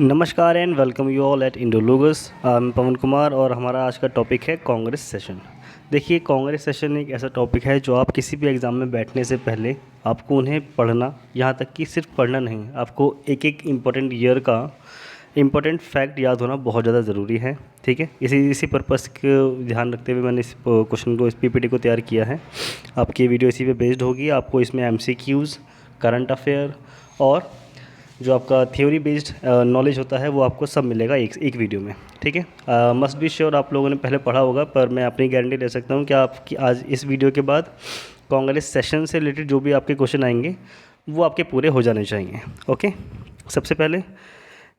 नमस्कार and welcome you all at Indologus. मैं पवन कुमार और हमारा आज का टॉपिक है कांग्रेस सेशन। देखिए, कांग्रेस सेशन एक ऐसा टॉपिक है जो आप किसी भी एग्ज़ाम में बैठने से पहले आपको उन्हें पढ़ना, यहाँ तक कि सिर्फ पढ़ना नहीं, आपको एक एक इम्पोर्टेंट ईयर का इम्पोर्टेंट फैक्ट याद होना बहुत ज़्यादा ज़रूरी है। ठीक है, इसी पर्पज़ को ध्यान रखते हुए मैंने इस क्वेश्चन को, इस पीपीटी को तैयार किया है। आपकी वीडियो इसी पे बेस्ड होगी। आपको इसमें एमसीक्यूज़, करंट अफेयर और जो आपका थ्योरी बेस्ड नॉलेज होता है वो आपको सब मिलेगा एक एक वीडियो में। ठीक है, मस्ट बी श्योर आप लोगों ने पहले पढ़ा होगा, पर मैं अपनी गारंटी ले सकता हूँ कि आपकी आज इस वीडियो के बाद कांग्रेस सेशन से रिलेटेड जो भी आपके क्वेश्चन आएंगे वो आपके पूरे हो जाने चाहिए। ओके, सबसे पहले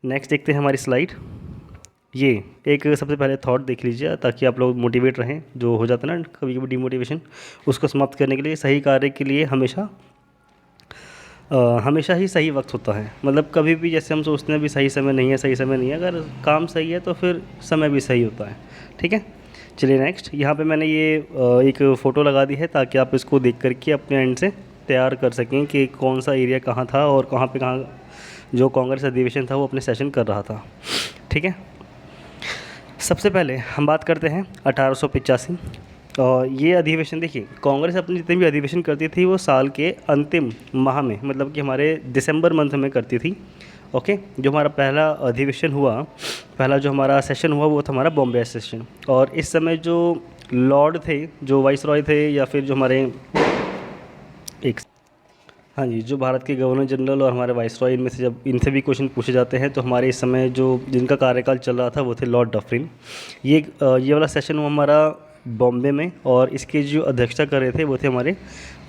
नेक्स्ट देखते हैं हमारी स्लाइड। ये एक सबसे पहले थॉट देख लीजिए ताकि आप लोग मोटिवेट रहें। जो हो जाता है ना कभी कभी डिमोटिवेशन, उसको समाप्त करने के लिए सही कार्य के लिए हमेशा ही सही वक्त होता है। मतलब कभी भी जैसे हम सोचते हैं भी सही समय नहीं है, सही समय नहीं है, अगर काम सही है तो फिर समय भी सही होता है। ठीक है, चलिए नेक्स्ट। यहाँ पे मैंने ये एक फ़ोटो लगा दी है ताकि आप इसको देख करके अपने एंड से तैयार कर सकें कि कौन सा एरिया कहाँ था और कहाँ जो कांग्रेस अधिवेशन था वो अपने सेशन कर रहा था। ठीक है, सबसे पहले हम बात करते हैं 1885। और ये अधिवेशन देखिए, कांग्रेस अपने जितने भी अधिवेशन करती थी वो साल के अंतिम माह में, मतलब कि हमारे दिसंबर मंथ में करती थी। ओके, जो हमारा पहला अधिवेशन हुआ, पहला जो हमारा सेशन हुआ वो था हमारा बॉम्बे सेशन। और इस समय जो लॉर्ड थे, जो वाइस रॉय थे, या फिर जो हमारे एक, हाँ जी, जो भारत के गवर्नर जनरल और हमारे वाइस रॉय, इनमें से जब इनसे भी क्वेश्चन पूछे जाते हैं तो हमारे इस समय जो जिनका कार्यकाल चल रहा था वो थे लॉर्ड डफरिन। ये वाला सेशन हुआ हमारा बॉम्बे में, और इसकी जो अध्यक्षता कर रहे थे वो थे हमारे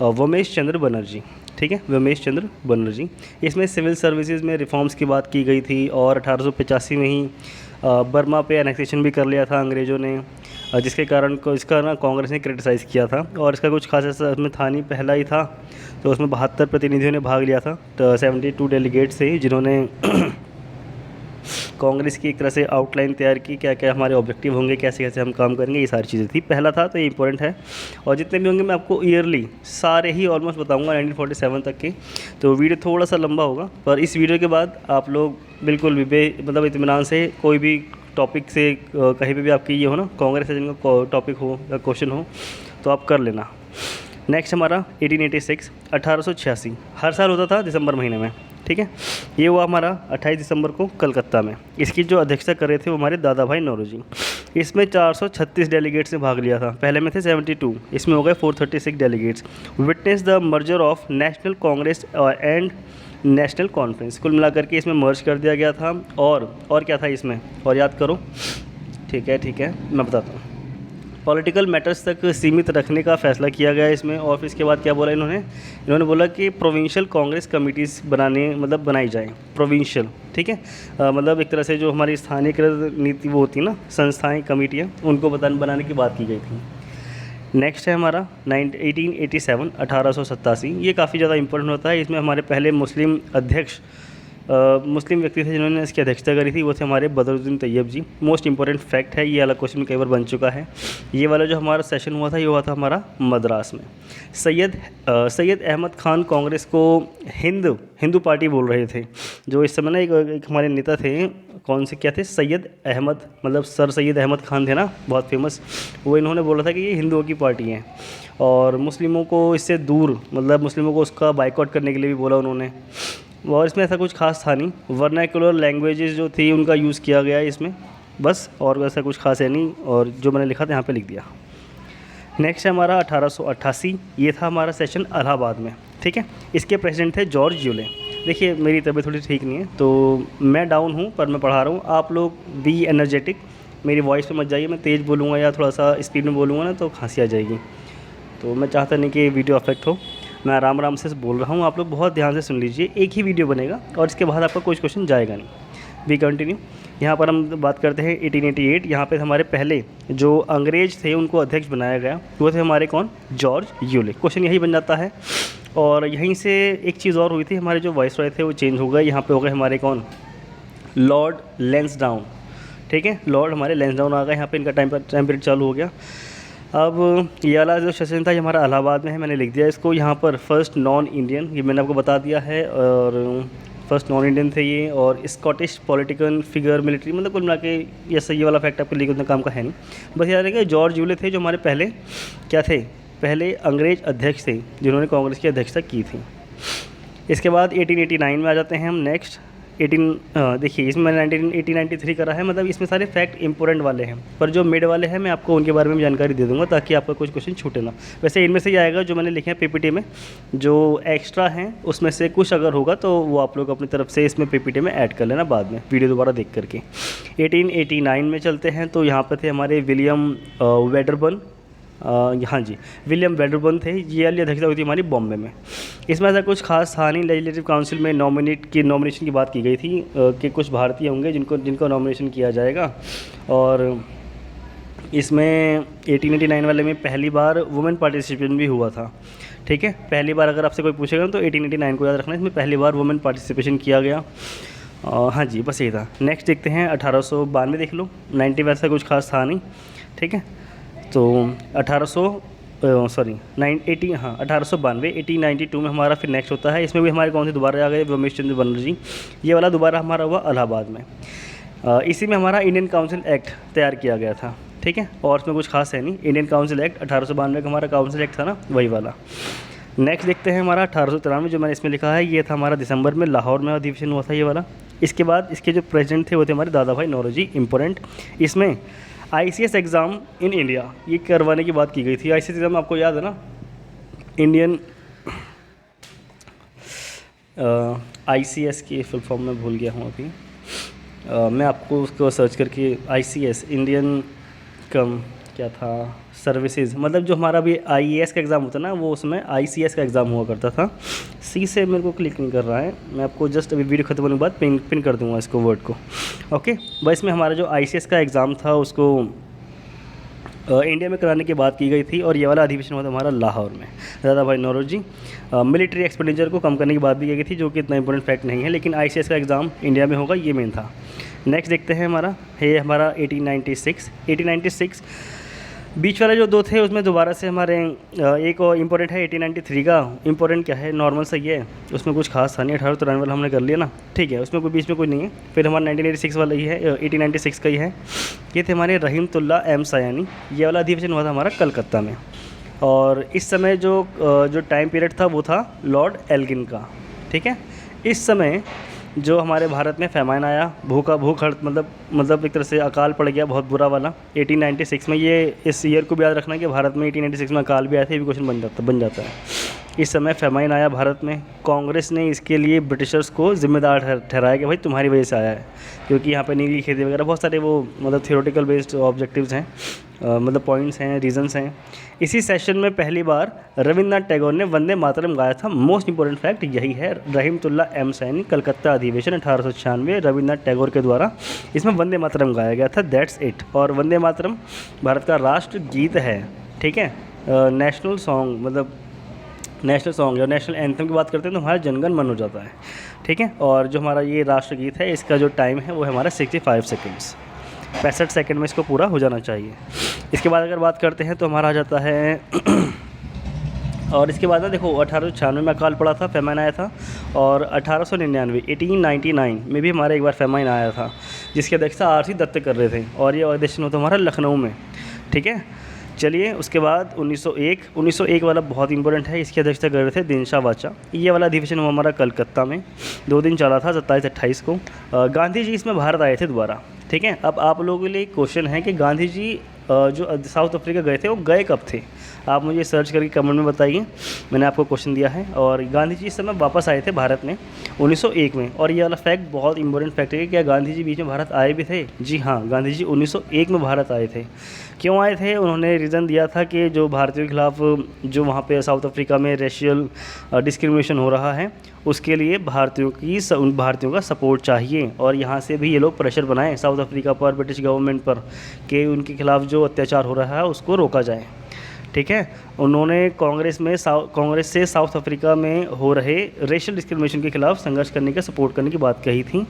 वोमेश चंद्र बनर्जी। ठीक है, वोमेश चंद्र बनर्जी। इसमें सिविल सर्विसेज में रिफॉर्म्स की बात की गई थी, और 1885 में ही बर्मा पे एनेक्सेशन भी कर लिया था अंग्रेज़ों ने, जिसके कारण को इसका ना कांग्रेस ने क्रिटिसाइज़ किया था। और इसका कुछ खास ऐसा उसमें था नहीं, पहला ही था, तो उसमें 72 प्रतिनिधियों ने भाग लिया था, तो 72 डेलीगेट्स थे जिन्होंने कांग्रेस की एक तरह से आउटलाइन तैयार की, क्या क्या हमारे ऑब्जेक्टिव होंगे, कैसे कैसे हम काम करेंगे, ये सारी चीज़ें थी। पहला था तो ये इंपॉर्टेंट है, और जितने भी होंगे मैं आपको ईयरली सारे ही ऑलमोस्ट बताऊंगा 1947 तक के। तो वीडियो थोड़ा सा लंबा होगा, पर इस वीडियो के बाद आप लोग बिल्कुल भी मतलब इत्मीनान से कोई भी टॉपिक से कहीं पर भी आपकी ये हो ना, कांग्रेस से जिनका टॉपिक हो या क्वेश्चन हो तो आप कर लेना। नेक्स्ट हमारा 1886, 1886 हर साल होता था दिसंबर महीने में। ठीक है, ये हुआ हमारा 28 दिसंबर को कलकत्ता में। इसकी जो अध्यक्षता कर रहे थे वो हमारे दादा भाई नौरोजी। इसमें 436 डेलीगेट्स ने भाग लिया था, पहले में थे 72, इसमें हो गए 436 delegates. Witness the merger of national Congress and national conference. कुल मिलाकर के इसमें मर्ज कर दिया गया था। और क्या था इसमें, और याद करो। ठीक है, मैं बताता हूँ। पॉलिटिकल मैटर्स तक सीमित रखने का फैसला किया गया इसमें। और फिर इसके बाद क्या बोला इन्होंने बोला कि प्रोविंशियल कांग्रेस कमिटीज़ बनाई जाए, प्रोविंशियल। ठीक है, मतलब एक तरह से जो हमारी स्थानीयकृत नीति वो होती है ना, संस्थाएं, कमेटियाँ, उनको बनाने की बात की गई थी। नेक्स्ट है हमारा 1887, 1887। ये काफ़ी ज़्यादा इंपॉर्टेंट होता है। इसमें हमारे पहले मुस्लिम अध्यक्ष मुस्लिम व्यक्ति थे जिन्होंने इसकी अध्यक्षता करी थी, वो थे हमारे बदरुद्दीन तैयब जी। मोस्ट इंपॉर्टेंट फैक्ट है, ये अलग क्वेश्चन कई बार बन चुका है। ये वाला जो हमारा सेशन हुआ था ये हुआ था हमारा मद्रास में। सैयद अहमद खान कांग्रेस को हिंदू पार्टी बोल रहे थे। जो इस समय ना एक हमारे नेता थे, कौन से क्या थे, सैयद अहमद, मतलब सर सैयद अहमद खान थे ना, बहुत फेमस। वो इन्होंने बोला था कि ये हिंदुओं की पार्टी है, और मुस्लिमों को इससे दूर, मतलब मुस्लिमों को उसका बाइकआउट करने के लिए भी बोला उन्होंने। और इसमें ऐसा कुछ खास था नहीं, वर्नाकुलर लैंग्वेजेस जो थी उनका यूज़ किया गया है इसमें, बस, और वैसा कुछ खास है नहीं। और जो मैंने लिखा था यहाँ पे लिख दिया। नेक्स्ट है हमारा 1888। ये था हमारा सेशन इलाहाबाद में। ठीक है, इसके प्रेसिडेंट थे जॉर्ज यूले। देखिए, मेरी तबीयत थोड़ी ठीक नहीं है तो मैं डाउन हूँ, पर मैं पढ़ा रहा हूँ। आप लोग बी एनर्जेटिक, मेरी वॉइस पे मत जाइए। मैं तेज़ बोलूँगा या थोड़ा सा स्पीड में बोलूँगा ना तो खांसी आ जाएगी, तो मैं चाहता नहीं कि वीडियो अफेक्ट हो। मैं आराम से बोल रहा हूँ, आप लोग बहुत ध्यान से सुन लीजिए। एक ही वीडियो बनेगा और इसके बाद आपका कोई क्वेश्चन जाएगा नहीं। We continue. यहाँ पर हम बात करते हैं 1888। यहाँ पे हमारे पहले जो अंग्रेज थे उनको अध्यक्ष बनाया गया, वो थे हमारे कौन, जॉर्ज यूले। क्वेश्चन यही बन जाता है। और यहीं से एक चीज़ और हुई थी, हमारे जो वाइस रॉय थे वो चेंज हो गए। यहाँ पे हो गए हमारे कौन, लॉर्ड लैंसडाउन। ठीक है, लॉर्ड हमारे लैंसडाउन आ गए। यहाँ पे इनका टाइम पीरियड चालू हो गया। अब ये वाला जो सेशन था ये हमारा इलाहाबाद में है, मैंने लिख दिया इसको। यहाँ पर फर्स्ट नॉन इंडियन, ये मैंने आपको बता दिया है। और फर्स्ट नॉन इंडियन थे ये, और स्कॉटिश पॉलिटिकल फिगर, मिलिट्री, मतलब कुल मिला के ये सही वाला फैक्ट आपके लिए उतना काम का है नहीं। बस याद रखिए जॉर्ज यूले थे जो हमारे पहले क्या थे, पहले अंग्रेज अध्यक्ष थे जिन्होंने कांग्रेस की अध्यक्षता की थी। इसके बाद 1889 में आ जाते हैं हम नेक्स्ट। देखिए इसमें मैंने 1893 करा है, मतलब इसमें सारे फैक्ट इंपॉर्टेंट वाले हैं, पर जो मिड वाले हैं मैं आपको उनके बारे में भी जानकारी दे दूंगा ताकि आपका कुछ क्वेश्चन छूटे ना। वैसे इनमें से ही आएगा जो मैंने लिखे हैं पीपीटी में, जो एक्स्ट्रा हैं उसमें से कुछ अगर होगा तो वो आप लोग अपनी तरफ से इसमें पीपीटी में ऐड कर लेना बाद में वीडियो दोबारा देख करके। 1889 में चलते हैं, तो यहाँ पर थे हमारे विलियम वेडरबर्न, हाँ जी विलियम वेडरबर्न थे, ये वाली अध्यक्षता हुई थी हमारी बॉम्बे में। इसमें ऐसा कुछ खास था नहीं, लेजिस्लेटिव काउंसिल में नॉमिनेशन की बात की गई थी कि कुछ भारतीय होंगे जिनको नॉमिनेशन किया जाएगा, और इसमें 1889 वाले में पहली बार वुमेन पार्टिसिपेशन भी हुआ था। ठीक है, पहली बार अगर आपसे कोई पूछेगा तो 1889 को याद रखना, इसमें पहली बार वुमेन पार्टिसिपेशन किया गया। हाँ जी बस यही था। नेक्स्ट देखते हैं 1892, देख लो 90 वैसा कुछ खास था नहीं। ठीक है, तो 1892 में हमारा फिर नेक्स्ट होता है। इसमें भी हमारे कौन से दोबारा आ गए, रमेश चंद्र बनर्जी, ये वाला दोबारा हमारा हुआ इलाहाबाद में। इसी में हमारा इंडियन काउंसिल एक्ट तैयार किया गया था। ठीक है, और इसमें कुछ खास है नहीं, इंडियन काउंसिल एक्ट 1892 का हमारा काउंसिल एक्ट था ना, वही वाला। नेक्स्ट देखते हैं हमारा 1893, जो मैंने इसमें लिखा है ये था हमारा दिसंबर में लाहौर में अधिवेशन हुआ था ये वाला। इसके बाद इसके जो प्रेसिडेंट थे वो थे हमारे दादा भाई नौरोजी, इंपॉर्टेंट। इसमें ICS एग्ज़ाम इन इंडिया ये करवाने की बात की गई थी। ICS एग्ज़ाम आपको याद है ना, इंडियन ICS की फुल फॉर्म में भूल गया हूँ अभी, मैं आपको उसको सर्च करके ICS इंडियन कम क्या था सर्विसेज, मतलब जो हमारा भी IAS का एग्ज़ाम होता है ना वो उसमें ICS का एग्ज़ाम हुआ करता था। सी से मेरे को क्लिक नहीं कर रहा है, मैं आपको जस्ट अभी वीडियो खत्म होने के बाद पिन कर दूंगा इसको वर्ड को। ओके, बस इसमें हमारा जो ICS का एग्ज़ाम था उसको इंडिया में कराने की बात की गई थी, और ये वाला अधिवेशन हुआ था हमारा लाहौर में। दादा भाई नौरोजी मिलिट्री एक्सपेंडिचर को कम करने की बात भी की गई थी, जो कि इतना इंपॉर्टेंट फैक्ट नहीं है, लेकिन ICS का एग्ज़ाम इंडिया में होगा ये मेन था। नेक्स्ट देखते हैं हमारा 1896 बीच वाले जो दो थे उसमें दोबारा से हमारे एक और इम्पोर्टेंट है 1893 का। इम्पोर्टेंट क्या है, नॉर्मल सही है, उसमें कुछ खास था नहीं। 1893 वाला हमने कर लिया ना, ठीक है, उसमें कोई बीच में कुछ नहीं है। फिर हमारा 1986 वाला ही है, 1896 का ही है। ये थे हमारे रहीमतुल्ला एम सयानी, ये वाला अधिवेशन हुआ था हमारा कलकत्ता में। और इस समय जो टाइम पीरियड था वो था लॉर्ड एल्गिन का। ठीक है, इस समय जो हमारे भारत में फैमाइन आया, भूख मतलब एक तरह से अकाल पड़ गया बहुत बुरा वाला 1896 में। ये इस ईयर को भी याद रखना कि भारत में 1896 में अकाल भी आया था, ये भी क्वेश्चन बन जाता है। इस समय फैमाइन आया भारत में, कांग्रेस ने इसके लिए ब्रिटिशर्स को जिम्मेदार ठहराया कि भाई तुम्हारी वजह से आया है, क्योंकि यहाँ पे नीली खेती वगैरह बहुत सारे वो मतलब थियोरेटिकल बेस्ड ऑब्जेक्टिव्स हैं, मतलब पॉइंट्स हैं, रीजंस हैं। इसी सेशन में पहली बार रविन्द्रनाथ टैगोर ने वंदे मातरम गाया था। मोस्ट इंपॉर्टेंट फैक्ट यही है, रहीमतुल्ला एम सैनी कलकत्ता अधिवेशन 1896 रविन्द्रनाथ टैगोर के द्वारा इसमें वंदे मातरम गाया गया था, दैट्स इट। और वंदे मातरम भारत का राष्ट्र गीत है। ठीक है, नेशनल सॉन्ग मतलब नेशनल सॉन्ग या नेशनल एंथम की बात करते हैं तो हमारा जनगण मन हो जाता है। ठीक है, और जो हमारा ये राष्ट्रगीत है इसका जो टाइम है वो है हमारा 65 सेकेंड्स, 65 सेकेंड में इसको पूरा हो जाना चाहिए। इसके बाद अगर बात करते हैं तो हमारा आ जाता है और इसके बाद ना देखो 1896 में अकाल पड़ा था, फेमाइन आया था, और 1899 में भी हमारा एक बार फेमाइन आया था जिसकी अध्यक्षता आर सी दत्त कर रहे थे, और ये अधिवेशन होता हमारा लखनऊ में। ठीक है, चलिए उसके बाद 1901 वाला बहुत इंपॉर्टेंट है, इसकी अध्यक्षता कर रहे थे दिनशा वाचा। ये वाला अधिवेशन हुआ हमारा कलकत्ता में, 2 दिन चला था 27-28 को। गांधी जी इसमें भारत आए थे दोबारा। ठीक है, अब आप लोगों के लिए क्वेश्चन है कि गांधी जी जो साउथ अफ्रीका गए थे वो गए कब थे, आप मुझे सर्च करके कमेंट में बताइए, मैंने आपको क्वेश्चन दिया है। और गांधी जी इस समय वापस आए थे भारत में 1901 में, और ये वाला फैक्ट बहुत इंपॉर्टेंट फैक्ट है कि क्या गांधी जी बीच में भारत आए भी थे। जी हाँ, गांधी जी 1901 में भारत आए थे। क्यों आए थे, उन्होंने रीज़न दिया था कि जो भारतीयों के खिलाफ जो वहाँ पे साउथ अफ्रीका में रेशियल डिस्क्रिमिनेशन हो रहा है उसके लिए भारतीयों का सपोर्ट चाहिए, और यहाँ से भी ये लोग प्रेशर बनाएं साउथ अफ्रीका पर, ब्रिटिश गवर्नमेंट पर, कि उनके खिलाफ जो अत्याचार हो रहा है उसको रोका जाए। ठीक है, उन्होंने कांग्रेस से साउथ अफ्रीका में हो रहे रेशियल डिस्क्रिमिनेशन के खिलाफ संघर्ष करने का सपोर्ट करने की बात कही थी।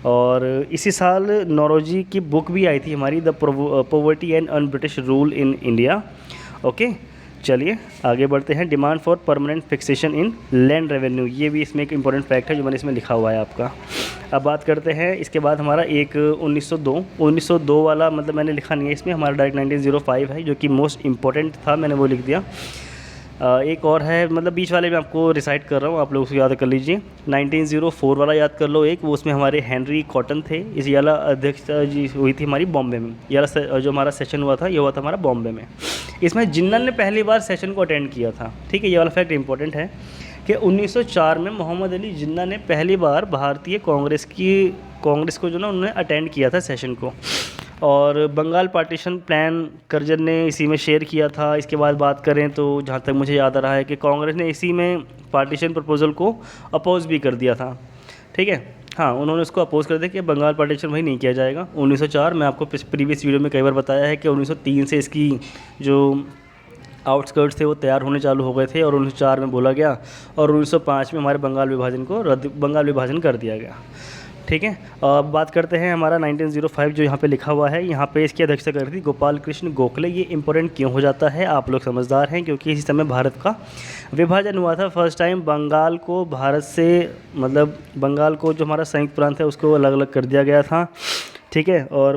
और इसी साल नौरोजी की बुक भी आई थी हमारी, the poverty and un British rule in India. Okay, चलिए आगे बढ़ते हैं। Demand for permanent fixation in land revenue, ये भी इसमें एक इंपॉर्टेंट फैक्ट है जो मैंने इसमें लिखा हुआ है आपका। अब बात करते हैं इसके बाद हमारा एक 1902 वाला, मतलब मैंने लिखा नहीं है इसमें, हमारा डायरेक्ट 1905 है जो कि मोस्ट इंपॉर्टेंट था, मैंने वो लिख दिया। एक और है, मतलब बीच वाले मैं आपको रिसाइट कर रहा हूँ, आप लोग उसको याद कर लीजिए। 1904 वाला याद कर लो एक, वो उसमें हमारे हेनरी कॉटन थे। इस ये वाला अध्यक्षता जी हुई थी हमारी बॉम्बे में। ये वाला जो हमारा सेशन हुआ था ये हुआ था हमारा बॉम्बे में। इसमें जिन्नल ने पहली बार सेशन को अटेंड किया था, ठीक है। ये वाला फैक्ट इंपॉर्टेंट है कि 1904 में मोहम्मद अली जिन्ना ने पहली बार भारतीय कांग्रेस को जो ना उन्होंने अटेंड किया था सेशन को। और बंगाल पार्टीशन प्लान करजन ने इसी में शेयर किया था। इसके बाद बात करें तो जहाँ तक मुझे याद आ रहा है कि कांग्रेस ने इसी में पार्टीशन प्रपोज़ल को अपोज़ भी कर दिया था, ठीक है। हाँ, उन्होंने उसको अपोज़ कर दिया कि बंगाल पार्टीशन वही नहीं किया जाएगा। 1904 मैं आपको प्रीवियस वीडियो में कई बार बताया है कि 1903 से इसकी जो आउटस्कर्ट्स थे वो तैयार होने चालू हो गए थे और 1904 में बोला गया और 1905 में हमारे बंगाल विभाजन कर दिया गया, ठीक है। अब बात करते हैं हमारा 1905 जो यहाँ पे लिखा हुआ है, यहाँ पे इसकी अध्यक्षता कर रही थी गोपाल कृष्ण गोखले। ये इंपॉर्टेंट क्यों हो जाता है, आप लोग समझदार हैं, क्योंकि इसी समय भारत का विभाजन हुआ था फर्स्ट टाइम। बंगाल को भारत से, मतलब बंगाल को जो हमारा संयुक्त प्रांत है उसको अलग अलग कर दिया गया था, ठीक है। और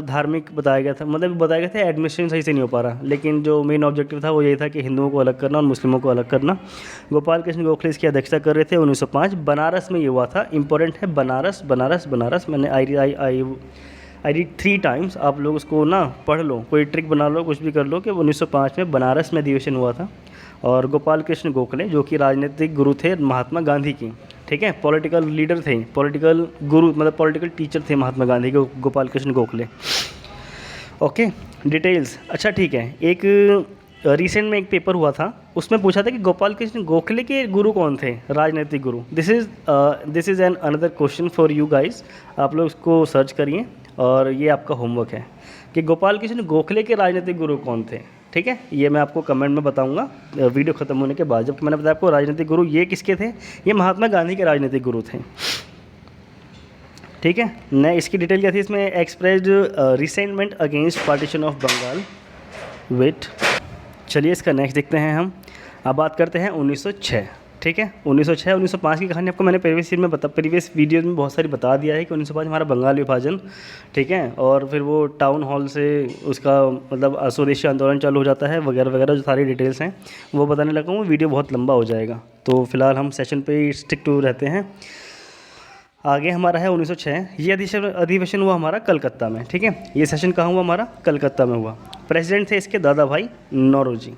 धार्मिक बताया गया था, मतलब बताया गया था, एडमिनिस्ट्रेशन सही से नहीं हो पा रहा, लेकिन जो मेन ऑब्जेक्टिव था वो यही था कि हिंदुओं को अलग करना और मुस्लिमों को अलग करना। गोपाल कृष्ण गोखले इसकी अध्यक्षता कर रहे थे। 1905 बनारस में ये हुआ था। इंपॉर्टेंट है बनारस, मैंने आई रीड 3 टाइम्स, आप लोग उसको ना पढ़ लो, कोई ट्रिक बना लो, कुछ भी कर लो, कि 1905 में बनारस में अधिवेशन हुआ था। और गोपाल कृष्ण गोखले जो कि राजनीतिक गुरु थे महात्मा गांधी की, ठीक है, पॉलिटिकल लीडर थे, पॉलिटिकल गुरु, मतलब पॉलिटिकल टीचर थे महात्मा गांधी के, गोपाल कृष्ण गोखले। ओके, डिटेल्स, अच्छा ठीक है। एक रिसेंट में एक पेपर हुआ था, उसमें पूछा था कि गोपाल कृष्ण गोखले के गुरु कौन थे, राजनीतिक गुरु। This is an another question for you guys, आप लोग इसको सर्च करिए और ये आपका होमवर्क है कि गोपाल कृष्ण गोखले के राजनीतिक गुरु कौन थे, ठीक है। ये मैं आपको कमेंट में बताऊंगा वीडियो ख़त्म होने के बाद। जब मैंने बताया आपको राजनीतिक गुरु ये किसके थे, ये महात्मा गांधी के राजनीतिक गुरु थे, ठीक है। न इसकी डिटेल क्या थी इसमें, expressed resentment against partition of Bengal. Wait, चलिए इसका नेक्स्ट देखते हैं हम। अब बात करते हैं 1906, ठीक है। 1906 1905 की कहानी आपको मैंने प्रीवियस वीडियो में बहुत सारी बता दिया है कि 1905 हमारा बंगाल विभाजन, ठीक है। और फिर वो टाउन हॉल से उसका मतलब स्वदेशी आंदोलन चालू हो जाता है वगैरह वगैरह, जो सारी डिटेल्स हैं वो बताने लगा हूँ, वीडियो बहुत लंबा हो जाएगा, तो फिलहाल हम सेशन पे स्टिक टू रहते हैं। आगे हमारा है 1906, ये अधिवेशन हुआ हमारा कलकत्ता में, ठीक है। ये सेशन कहाँ हुआ हमारा, कलकत्ता में हुआ। प्रेसिडेंट थे इसके दादा भाई नौरोजी,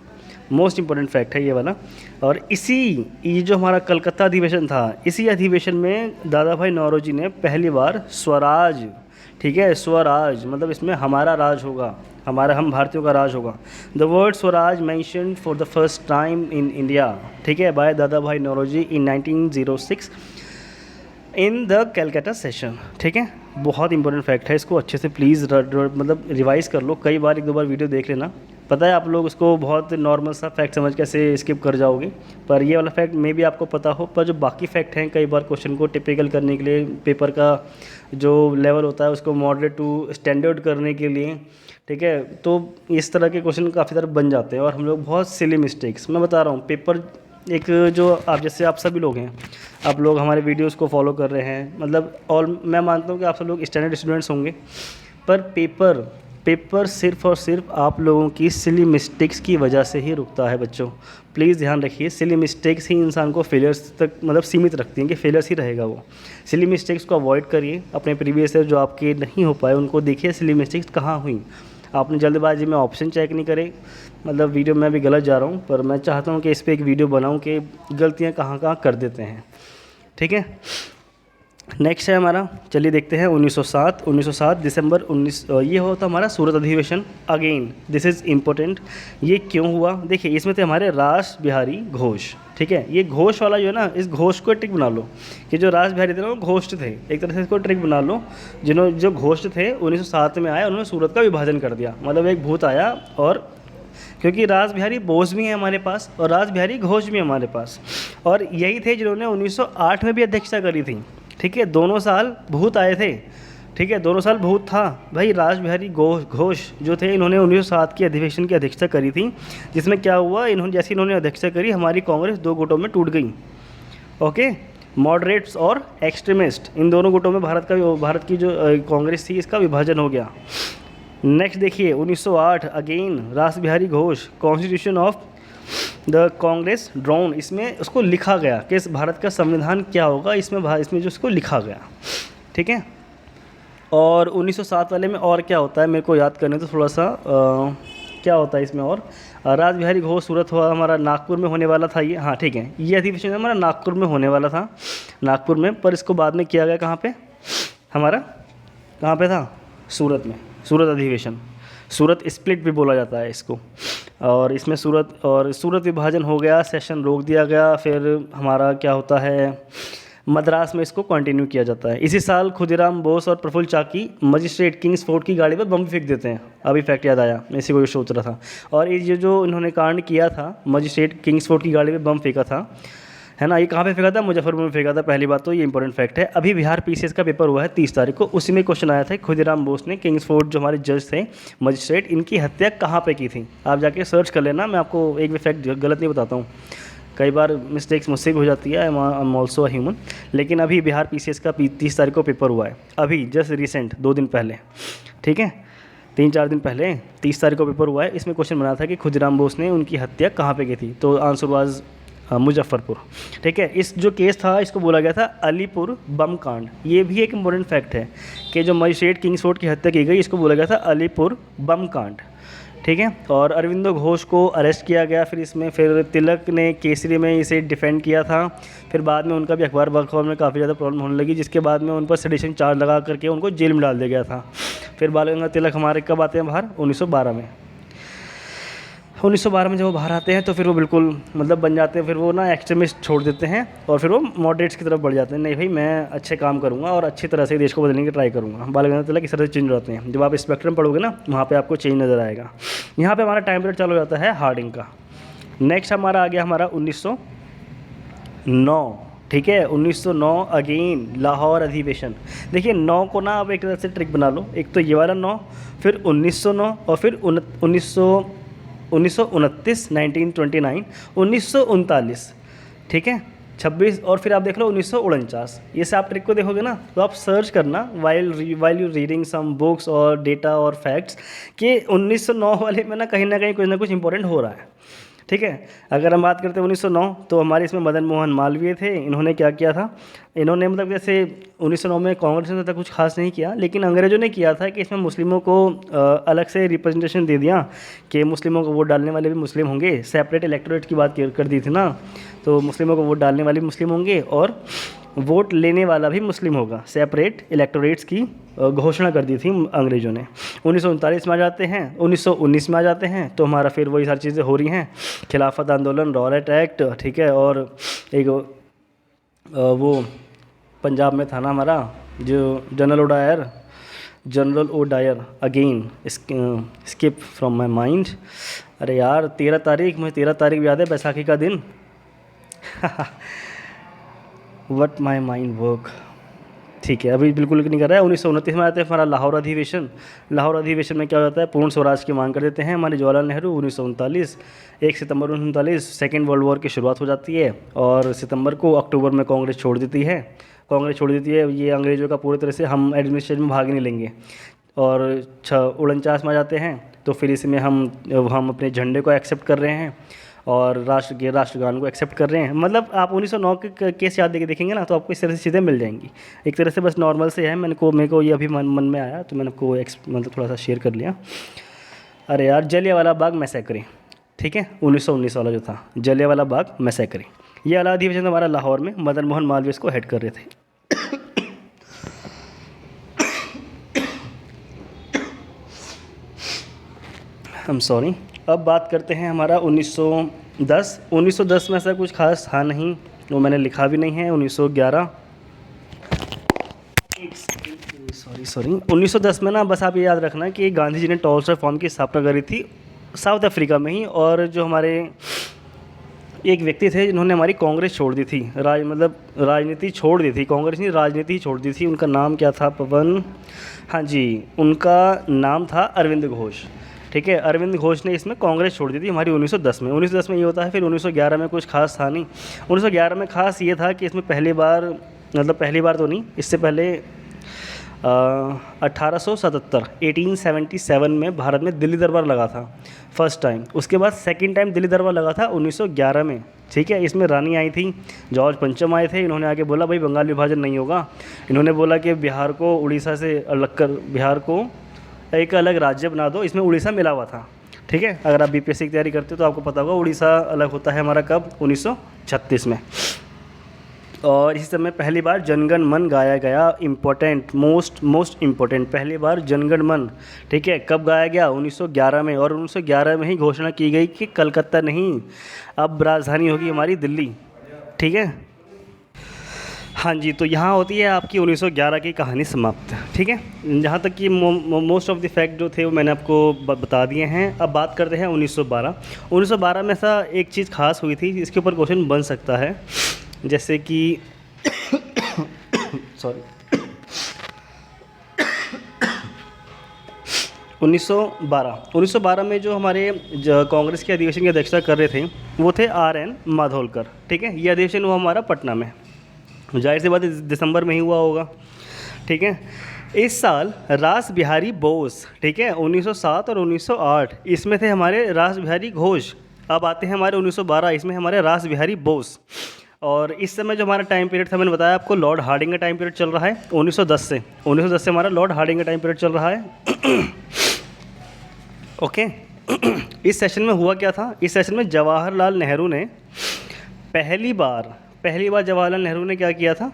मोस्ट इंपॉर्टेंट फैक्ट है ये वाला। और ये जो हमारा कलकत्ता अधिवेशन था, इसी अधिवेशन में दादा भाई नौरोजी ने पहली बार स्वराज, ठीक है, स्वराज मतलब इसमें हमारा राज होगा, हम भारतीयों का राज होगा। The word Swaraj mentioned for the first time in India, ठीक है, बाय दादा भाई नौरोजी इन 1906 इन द कैलकाटा सेशन, ठीक है। बहुत इंपॉर्टेंट फैक्ट है, इसको अच्छे से प्लीज़ मतलब रिवाइज़ कर लो, कई बार 1-2 बार वीडियो देख लेना। पता है आप लोग उसको बहुत नॉर्मल सा फैक्ट समझ कैसे स्किप कर जाओगे, पर ये वाला फैक्ट मे भी आपको पता हो, पर जो बाकी फैक्ट हैं कई बार क्वेश्चन को टिपिकल करने के लिए, पेपर का जो लेवल होता है उसको मॉडरेट टू स्टैंडर्ड करने के लिए, ठीक है, तो इस तरह के क्वेश्चन काफ़ी तरह बन जाते हैं और हम लोग बहुत सिली मिस्टेक्स, मैं बता रहा हूँ। पेपर एक जो आप जैसे आप सभी लोग हैं, आप लोग हमारे वीडियोस को फॉलो कर रहे हैं, मतलब और मैं मानता हूँ कि आप सब लोग स्टैंडर्ड स्टूडेंट्स होंगे, पर पेपर सिर्फ़ और सिर्फ आप लोगों की सिली मिस्टेक्स की वजह से ही रुकता है बच्चों। प्लीज़ ध्यान रखिए, सिली मिस्टेक्स ही इंसान को फेलियर्स तक मतलब सीमित रखती हैं, कि फेलियर्स ही रहेगा वो। सिली मिस्टेक्स को अवॉइड करिए, अपने प्रीवियस ईयर जो आपके नहीं हो पाए उनको देखिए, सिली मिस्टेक्स कहाँ हुई। आपने जल्दबाजी में ऑप्शन चेक नहीं करे, मतलब वीडियो में भी गलत जा रहा हूँ, पर मैं चाहता हूँ कि इस पर एक वीडियो बनाऊँ कि गलतियाँ कहाँ कहाँ कर देते हैं, ठीक है। नेक्स्ट है हमारा, चलिए देखते हैं 1907 दिसंबर 19, ये हुआ था हमारा सूरत अधिवेशन। अगेन दिस इज़ इम्पोर्टेंट, ये क्यों हुआ, देखिए इसमें थे हमारे रास बिहारी घोष, ठीक है। ये घोष वाला जो है ना, इस घोष को ट्रिक बना लो कि जो रास बिहारी थे ना वो घोष्ट थे, एक तरह से इसको ट्रिक बना लो। जो घोष्ट थे 1907 में आए, उन्होंने सूरत का विभाजन कर दिया, मतलब एक भूत आया, और क्योंकि रास बिहारी बोस भी हैं हमारे पास और रास बिहारी घोष भी हमारे पास, और यही थे जिन्होंने 1908 में भी अध्यक्षता करी थी, ठीक है। दोनों साल भूत आए थे, ठीक है, दोनों साल बहुत था भाई। रास बिहारी घोष जो थे, इन्होंने 1907 की अधिवेशन की अध्यक्षता करी थी, जिसमें क्या हुआ, जैसे इन्होंने अध्यक्षता करी, हमारी कांग्रेस 2 गुटों में टूट गई। ओके, मॉडरेट्स और एक्सट्रीमिस्ट, इन दोनों गुटों में भारत की जो कांग्रेस थी, इसका विभाजन हो गया। नेक्स्ट देखिए 1908, अगेन रास Bihari Ghosh, constitution of the Congress drawn, इसमें उसको लिखा गया कि इस भारत का संविधान क्या होगा, इसमें जो उसको लिखा गया। ठीक है, और 1907 वाले में और क्या होता है, मेरे को याद करने तो थोड़ा सा क्या होता है इसमें। और रास बिहारी घोष सूरत हुआ हमारा, नागपुर में होने वाला था ये, हाँ ठीक है, ये अधिवेशन हमारा नागपुर में होने वाला था, नागपुर में, पर इसको बाद में किया गया कहाँ पे, हमारा कहाँ पे था, सूरत में, सूरत अधिवेशन, सूरत स्प्लिट भी बोला जाता है इसको। और इसमें सूरत विभाजन हो गया, सेशन रोक दिया गया, फिर हमारा क्या होता है, मद्रास में इसको कंटिन्यू किया जाता है। इसी साल खुदीराम बोस और प्रफुल्ल चाकी मजिस्ट्रेट किंग्स फोर्ट की गाड़ी पर बम फेंक देते हैं। अभी फैक्ट याद आया, मैं इसी को सोच रहा था। और ये जो इन्होंने कांड किया था, मजिस्ट्रेट किंग्स फोर्ट की गाड़ी पर बम फेंका था, है ना, ये कहाँ पे फेंका था, मुजफ्फरपुर में फेंका था। पहली बात तो ये इंपॉर्टेंट फैक्ट है। अभी बिहार पीसीएस का पेपर हुआ है 30 तारीख को, उसी में क्वेश्चन आया था, खुदीराम बोस ने किंग्स फोर्ट जो हमारे जज थे मजिस्ट्रेट, इनकी हत्या कहाँ पे की थी। आप जाके सर्च कर लेना, मैं आपको एक भी फैक्ट गलत नहीं बताता हूँ, कई बार मिस्टेक्स मुझसे भी हो जाती है, I am also a human. लेकिन अभी बिहार पीसीएस का 30 तारीख को पेपर हुआ है, अभी जस्ट रिसेंट 2 दिन पहले, ठीक है, 3-4 दिन पहले 30 तारीख को पेपर हुआ है। इसमें क्वेश्चन बना था कि खुदीराम बोस ने उनकी हत्या कहाँ पे की थी, तो आंसर वाज मुजफ्फरपुर। ठीक है, इस जो केस था इसको बोला गया था अलीपुर बम कांड। ये भी एक इम्पोर्टेंट फैक्ट है कि जो मजिस्ट्रेट किंग्स फोर्ट की हत्या की गई, इसको बोला गया था अलीपुर बम कांड। ठीक है, और अरविंदो घोष को अरेस्ट किया गया, फिर तिलक ने केसरी में इसे डिफेंड किया था। फिर बाद में उनका भी अखबार में काफ़ी ज़्यादा प्रॉब्लम होने लगी, जिसके बाद में उन पर सेडिशन चार्ज लगा करके उनको जेल में डाल दिया गया था। फिर बाल गंगाधर तिलक हमारे कब आते हैं बाहर, 1912 में। 1912 में जब वो बाहर आते हैं तो फिर वो बिल्कुल मतलब बन जाते हैं, फिर वो ना एक्सट्रीमिस्ट छोड़ देते हैं और फिर वो मॉडरेट्स की तरफ बढ़ जाते हैं। नहीं भाई, मैं अच्छे काम करूँगा और अच्छी तरह से देश को बदलने की ट्राई करूँगा। बाल गंगाधर तिलक इस तरह से चेंज हो जाते हैं। जब आप स्पेक्ट्रम पढ़ोगे ना, वहाँ पे आपको चेंज नज़र आएगा। यहाँ पे हमारा टाइम पीरियड चालू हो जाता है हार्डिंग का। नेक्स्ट हमारा आ गया हमारा 1909। ठीक है, 1909 अगेन लाहौर अधिवेशन। देखिए 9 को ना आप एक तरह से ट्रिक बना लो, एक तो ये वाला 9, फिर 1909 और फिर 1929, 1929, 1939, ठीक है, 26 और फिर आप देख लो 1949। ये से आप ट्रिक को देखोगे ना तो आप सर्च करना while you reading some books और डेटा और फैक्ट्स कि 1909 वाले में ना कहीं कुछ ना कुछ इंपॉर्टेंट हो रहा है। ठीक है, अगर हम बात करते हैं 1909 तो हमारे इसमें मदन मोहन मालवीय थे। इन्होंने क्या किया था, इन्होंने मतलब जैसे 1909 में कांग्रेस ने तक कुछ खास नहीं किया, लेकिन अंग्रेज़ों ने किया था कि इसमें मुस्लिमों को अलग से रिप्रेजेंटेशन दे दिया कि मुस्लिमों को वोट डालने वाले भी मुस्लिम होंगे। सेपरेट इलेक्टोरेट की बात कर दी थी ना, तो मुस्लिमों को वोट डालने वाले भी मुस्लिम होंगे और वोट लेने वाला भी मुस्लिम होगा। सेपरेट इलेक्टोरेट्स की घोषणा कर दी थी अंग्रेज़ों ने। 1939 में आ जाते हैं, 1919 में आ जाते हैं, तो हमारा फिर वही सारी चीज़ें हो रही हैं, खिलाफत आंदोलन, रॉलेट एक्ट, ठीक है, और एक वो पंजाब में था ना हमारा जो general O Dyer again skip from my mind. अरे यार 13 तारीख, मुझे 13 तारीख याद है, बैसाखी का दिन। What my mind work. ठीक है, अभी बिल्कुल नहीं कर रहा है। 1929 में आते हैं हमारा लाहौर अधिवेशन। लाहौर अधिवेशन में क्या हो जाता है, पूर्ण स्वराज की मांग कर देते हैं हमारे जवाहरलाल नेहरू। 1939 1 सितंबर 1939 सेकेंड वर्ल्ड वॉर की शुरुआत हो जाती है और सितंबर को अक्टूबर में कांग्रेस छोड़ देती है। ये अंग्रेज़ों का पूरी तरह से हम एडमिनिस्ट्रेशन में भाग नहीं लेंगे। और 49 में आ जाते हैं, तो फिर इसमें हम अपने झंडे को एक्सेप्ट कर रहे हैं और राष्ट्रगान को एक्सेप्ट कर रहे हैं। मतलब आप 1909 के केस याद देखेंगे ना तो आपको इस तरह से चीज़ें मिल जाएंगी। एक तरह से बस नॉर्मल से है, मेरे को ये अभी मन में आया तो मैंने को मतलब थोड़ा सा शेयर कर लिया। अरे यार, जलियांवाला बाग मैसेकर, ठीक है, 1919 वाला जो था जलियांवाला बाग मैसेकर, ये वाला अधिवेशन हमारा लाहौर में मदन मोहन मालवीय इसको हेड कर रहे थे। I'm sorry। अब बात करते हैं हमारा 1910 में ऐसा कुछ खास था नहीं, वो मैंने लिखा भी नहीं है। 1911 सॉरी 1910 में ना बस आप ये याद रखना कि गांधी जी ने टॉलस्टॉय फॉर्म की स्थापना करी थी साउथ अफ्रीका में ही। और जो हमारे एक व्यक्ति थे जिन्होंने हमारी कांग्रेस छोड़ दी थी, मतलब राजनीति छोड़ दी थी, कांग्रेस नहीं राजनीति ही छोड़ दी थी। उनका नाम क्या था पवन, हाँ जी, उनका नाम था अरविंद घोष। ठीक है, अरविंद घोष ने इसमें कांग्रेस छोड़ दी थी हमारी 1910 में। 1910 में ये होता है, फिर 1911 में कुछ खास था नहीं। 1911 में खास ये था कि इसमें पहली बार, मतलब पहली बार तो नहीं, इससे पहले 1877 में भारत में दिल्ली दरबार लगा था फर्स्ट टाइम। उसके बाद सेकंड टाइम दिल्ली दरबार लगा था 1911 में। ठीक है, इसमें रानी आई थी, जॉर्ज पंचम आए थे। इन्होंने आके बोला भाई बंगाल विभाजन नहीं होगा। इन्होंने बोला कि बिहार को उड़ीसा से अलग कर, बिहार को एक अलग राज्य बना दो। इसमें उड़ीसा मिला हुआ था। ठीक है, अगर आप बीपीएससी की तैयारी करते हो तो आपको पता होगा उड़ीसा अलग होता है हमारा कब, 1936 में। और इसी समय पहली बार जनगण मन गाया गया। इम्पोर्टेंट, मोस्ट इम्पोर्टेंट, पहली बार जनगण मन, ठीक है, कब गाया गया, 1911 में। और 1911 में ही घोषणा की गई कि कलकत्ता नहीं, अब राजधानी होगी हमारी दिल्ली। ठीक है, हाँ जी, तो यहाँ होती है आपकी 1911 की कहानी समाप्त। ठीक है, जहाँ तक कि मोस्ट ऑफ द फैक्ट जो थे वो मैंने आपको बता दिए हैं। अब बात करते हैं 1912। 1912 में ऐसा एक चीज़ खास हुई थी, इसके ऊपर क्वेश्चन बन सकता है, जैसे कि सॉरी 1912 में जो हमारे कांग्रेस के अधिवेशन की अध्यक्षता कर रहे थे वो थे RN माधोलकर। ठीक है, ये अधिवेशन हुआ हमारा पटना में, जाहिर सी बात है दिसंबर में ही हुआ होगा। ठीक है, इस साल रास बिहारी बोस, ठीक है, 1907 और 1908 इसमें थे हमारे रास बिहारी घोष। अब आते हैं हमारे 1912, इसमें हमारे रास बिहारी बोस। और इस समय जो हमारा टाइम पीरियड था, मैंने बताया आपको, लॉर्ड हार्डिंग का टाइम पीरियड चल रहा है 1910 से हमारा लॉर्ड हार्डिंग का टाइम पीरियड चल रहा है। ओके, इस सेशन में हुआ क्या था, इस सेशन में जवाहरलाल नेहरू ने पहली बार जवाहरलाल नेहरू ने क्या किया था,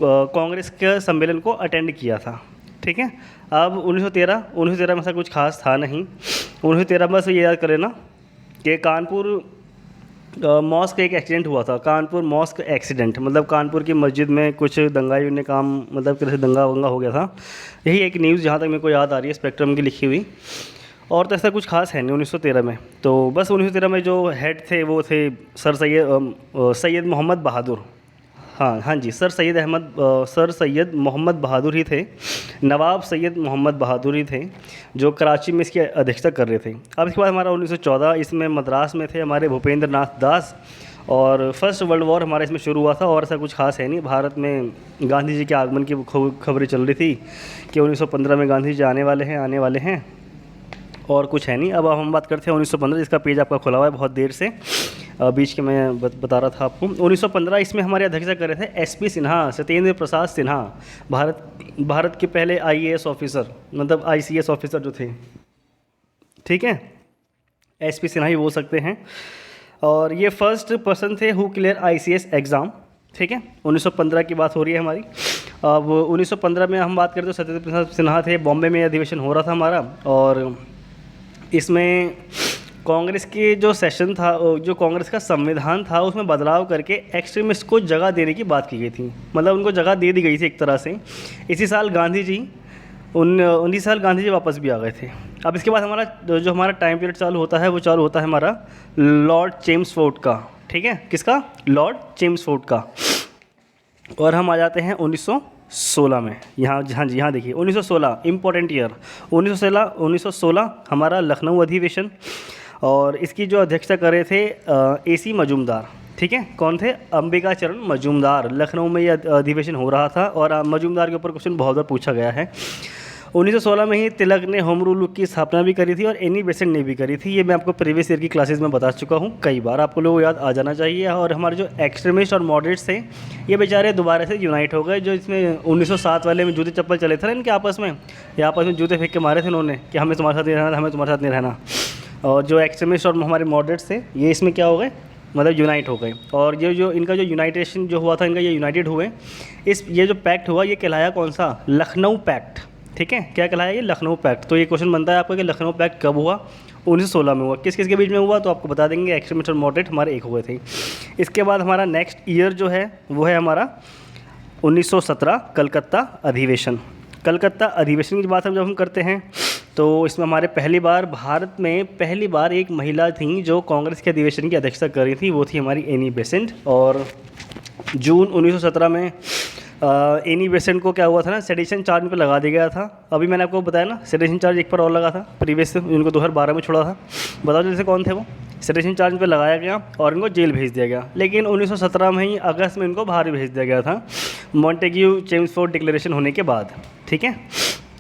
कांग्रेस के सम्मेलन को अटेंड किया था। ठीक है, अब 1913 में ऐसा कुछ खास था नहीं। 1913 में बस ये याद करें ना कि कानपुर मॉस्क का एक एक्सीडेंट हुआ था, कानपुर मॉस्क एक्सीडेंट, मतलब कानपुर की मस्जिद में कुछ दंगाई ने काम, मतलब कैसे दंगा वंगा हो गया था। यही एक न्यूज़ जहाँ तक मेरे को याद आ रही है स्पेक्ट्रम की लिखी हुई, और तो ऐसा कुछ खास है नहीं 1913 में। तो बस 1913 में जो हेड थे वो थे सैयद मोहम्मद बहादुर। हाँ जी, सर सैयद मोहम्मद बहादुर ही थे, नवाब सैयद मोहम्मद बहादुर ही थे, जो कराची में इसकी अध्यक्षता कर रहे थे। अब इसके बाद हमारा 1914, इसमें मद्रास में थे हमारे भूपेंद्र नाथ दास, और फर्स्ट वर्ल्ड वॉर हमारा इसमें शुरू हुआ था। और ऐसा कुछ खास है नहीं, भारत में गांधी जी के आगमन की खबरें चल रही थी कि 1915 में गांधी जी आने वाले हैं, और कुछ है नहीं। अब हम बात करते हैं 1915, जिसका पेज आपका खुला हुआ है बहुत देर से, बीच के मैं बता रहा था आपको। 1915 इसमें हमारे अध्यक्षता कर रहे थे SP सिन्हा, सत्येंद्र प्रसाद सिन्हा, भारत के पहले IAS ऑफिसर, मतलब ICS ऑफिसर जो थे। ठीक है, SP सिन्हा ही बोल सकते हैं। और ये फर्स्ट पर्सन थे हु क्लियर ICS एग्ज़ाम। ठीक है, 1915 की बात हो रही है हमारी। अब 1915 में हम बात करते तो सत्येंद्र प्रसाद सिन्हा थे, बॉम्बे में अधिवेशन हो रहा था हमारा, और इसमें कांग्रेस के जो सेशन था, जो कांग्रेस का संविधान था, उसमें बदलाव करके एक्सट्रीमिस्ट को जगह देने की बात की गई थी, मतलब उनको जगह दे दी गई थी एक तरह से। इसी साल गांधी जी 19 साल गांधी जी वापस भी आ गए थे। अब इसके बाद हमारा टाइम पीरियड चालू होता है, वो चालू होता है हमारा लॉर्ड चेम्सफोर्ड का। ठीक है, किसका, लॉर्ड चेम्सफोर्ड का। और हम आ जाते हैं 1916 में। हाँ जी, यहाँ देखिए 1916 इम्पोर्टेंट ईयर। 1916 हमारा लखनऊ अधिवेशन, और इसकी जो अध्यक्षता कर रहे थे AC मजूमदार। ठीक है, कौन थे, अंबिका चरण मजूमदार। लखनऊ में ये अधिवेशन हो रहा था, और मजूमदार के ऊपर क्वेश्चन बहुत बार पूछा गया है। 1916 में ही तिलक ने होम रूल की स्थापना भी करी थी, और एनी बेसेंट ने भी करी थी। ये मैं आपको प्रीवियस ईयर की क्लासेस में बता चुका हूँ कई बार, आपको लोग याद आ जाना चाहिए। और हमारे जो एक्सट्रीमिस्ट और मॉडरेट्स थे, ये बेचारे दोबारा से यूनाइट हो गए। जो इसमें 1907 वाले में जूते चप्पल चले थे ना इनके आपस में, ये आपस में जूते फेंक के मारे थे इन्होंने कि हमें तुम्हारे साथ नहीं रहना, हमें तुम्हारे साथ नहीं रहना। और जो एक्सट्रीमिस्ट और हमारे मॉडरेट्स थे, ये इसमें क्या हो गए, मतलब यूनाइट हो गए। और ये जो इनका जो यूनाइटेशन जो हुआ था, इनका ये यूनाइटेड हुए। ये जो पैक्ट हुआ, ये कहलाया कौन सा, लखनऊ पैक्ट। ठीक है, क्या कहलाया ये, लखनऊ पैक्ट। तो ये क्वेश्चन बनता है आपका कि लखनऊ पैक्ट कब हुआ, 1916 में हुआ। किस किस के बीच में हुआ, तो आपको बता देंगे, एक्सट्रीमिस्ट और मॉडरेट हमारे एक हुए थे। इसके बाद हमारा नेक्स्ट ईयर जो है वो है हमारा 1917 कलकत्ता अधिवेशन। कलकत्ता अधिवेशन की बात जब हम करते हैं तो इसमें हमारे पहली बार भारत में पहली बार एक महिला थी जो कांग्रेस के अधिवेशन की अध्यक्षता कर रही थी, वो थी हमारी एनी बेसेंट। और जून 1917 में एनी बेसेंट को क्या हुआ था ना, सेडिशन चार्ज पे लगा दिया गया था। अभी मैंने आपको बताया ना, सेडिशन चार्ज एक पर और लगा था प्रीवियस से, इनको 2012 में छोड़ा था। बताओ जैसे कौन थे वो। सेडिशन चार्ज पे लगाया गया और इनको जेल भेज दिया गया, लेकिन 1917 में ही अगस्त में इनको बाहर भेज दिया गया था मॉन्टेग्यू चेम्सफोर्ड डिक्लेरेशन होने के बाद। ठीक है,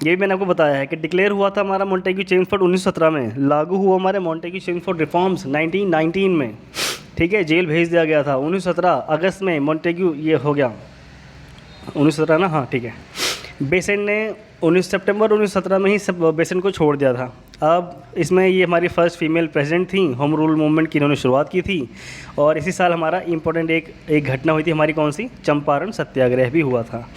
ये भी मैंने आपको बताया है कि डिक्लेयर हुआ था हमारा मॉन्टेग्यू चेम्सफोर्ड 1917 में, लागू हुआ हमारे मॉन्टेग्यू चेम्सफोर्ड रिफॉर्म्स 1919 में। ठीक है, जेल भेज दिया गया था 1917 अगस्त में, मॉन्टेग्यू ये हो गया 1917 ना, हाँ ठीक है। बेसेंट ने 19 सितंबर 1917 में ही सब बेसेंट को छोड़ दिया था। अब इसमें ये हमारी फर्स्ट फीमेल प्रेसिडेंट थी, होम रूल मूवमेंट की इन्होंने शुरुआत की थी। और इसी साल हमारा इम्पोर्टेंट एक घटना हुई थी हमारी, कौन सी, चंपारण सत्याग्रह भी हुआ था।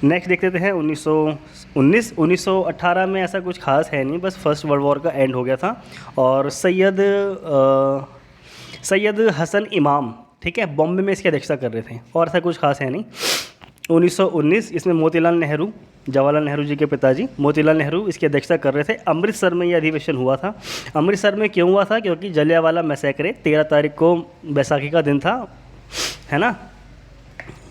नेक्स्ट देखते हैं 1918 में ऐसा कुछ खास है नहीं, बस फर्स्ट वर्ल्ड वॉर का एंड हो गया था और सैयद हसन इमाम, ठीक है, बॉम्बे में इसकी अध्यक्षता कर रहे थे और ऐसा कुछ खास है नहीं। 1919 इसमें मोतीलाल नेहरू, जवाहरलाल नेहरू जी के पिताजी मोतीलाल नेहरू इसकी अध्यक्षता कर रहे थे। अमृतसर में ये अधिवेशन हुआ था। अमृतसर में क्यों हुआ था, क्योंकि जलियांवाला मैसेक्रे 13 तारीख को बैसाखी का दिन था, है ना,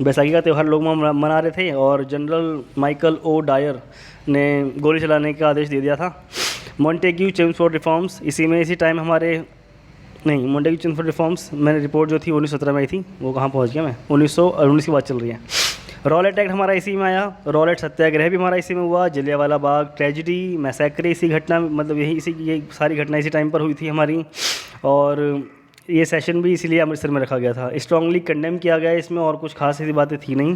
बैसाखी का त्यौहार लोग मना रहे थे और जनरल माइकल ओ डायर ने गोली चलाने का आदेश दे दिया था। मॉन्टेग्यू चेम्सफोर्ड रिफॉर्म्स इसी टाइम हमारे नहीं, मॉन्टेग्यू चेम्सफोर्ड रिफॉर्म्स मैंने रिपोर्ट जो थी 1917 में आई थी, वो कहाँ पहुँच गया मैं, 1919 की बात चल रही है। रॉलेट एक्ट हमारा इसी में आया, रॉलेट सत्याग्रह भी हमारा इसी में हुआ, जलियांवाला बाग ट्रेजिडी मैसेक्रे इसी घटना, मतलब ये सारी घटना इसी टाइम पर हुई थी हमारी। और ये सेशन भी इसीलिए अमृतसर में रखा गया था। स्ट्रांगली कंडेम किया गया इसमें, और कुछ खास ऐसी बातें थी नहीं,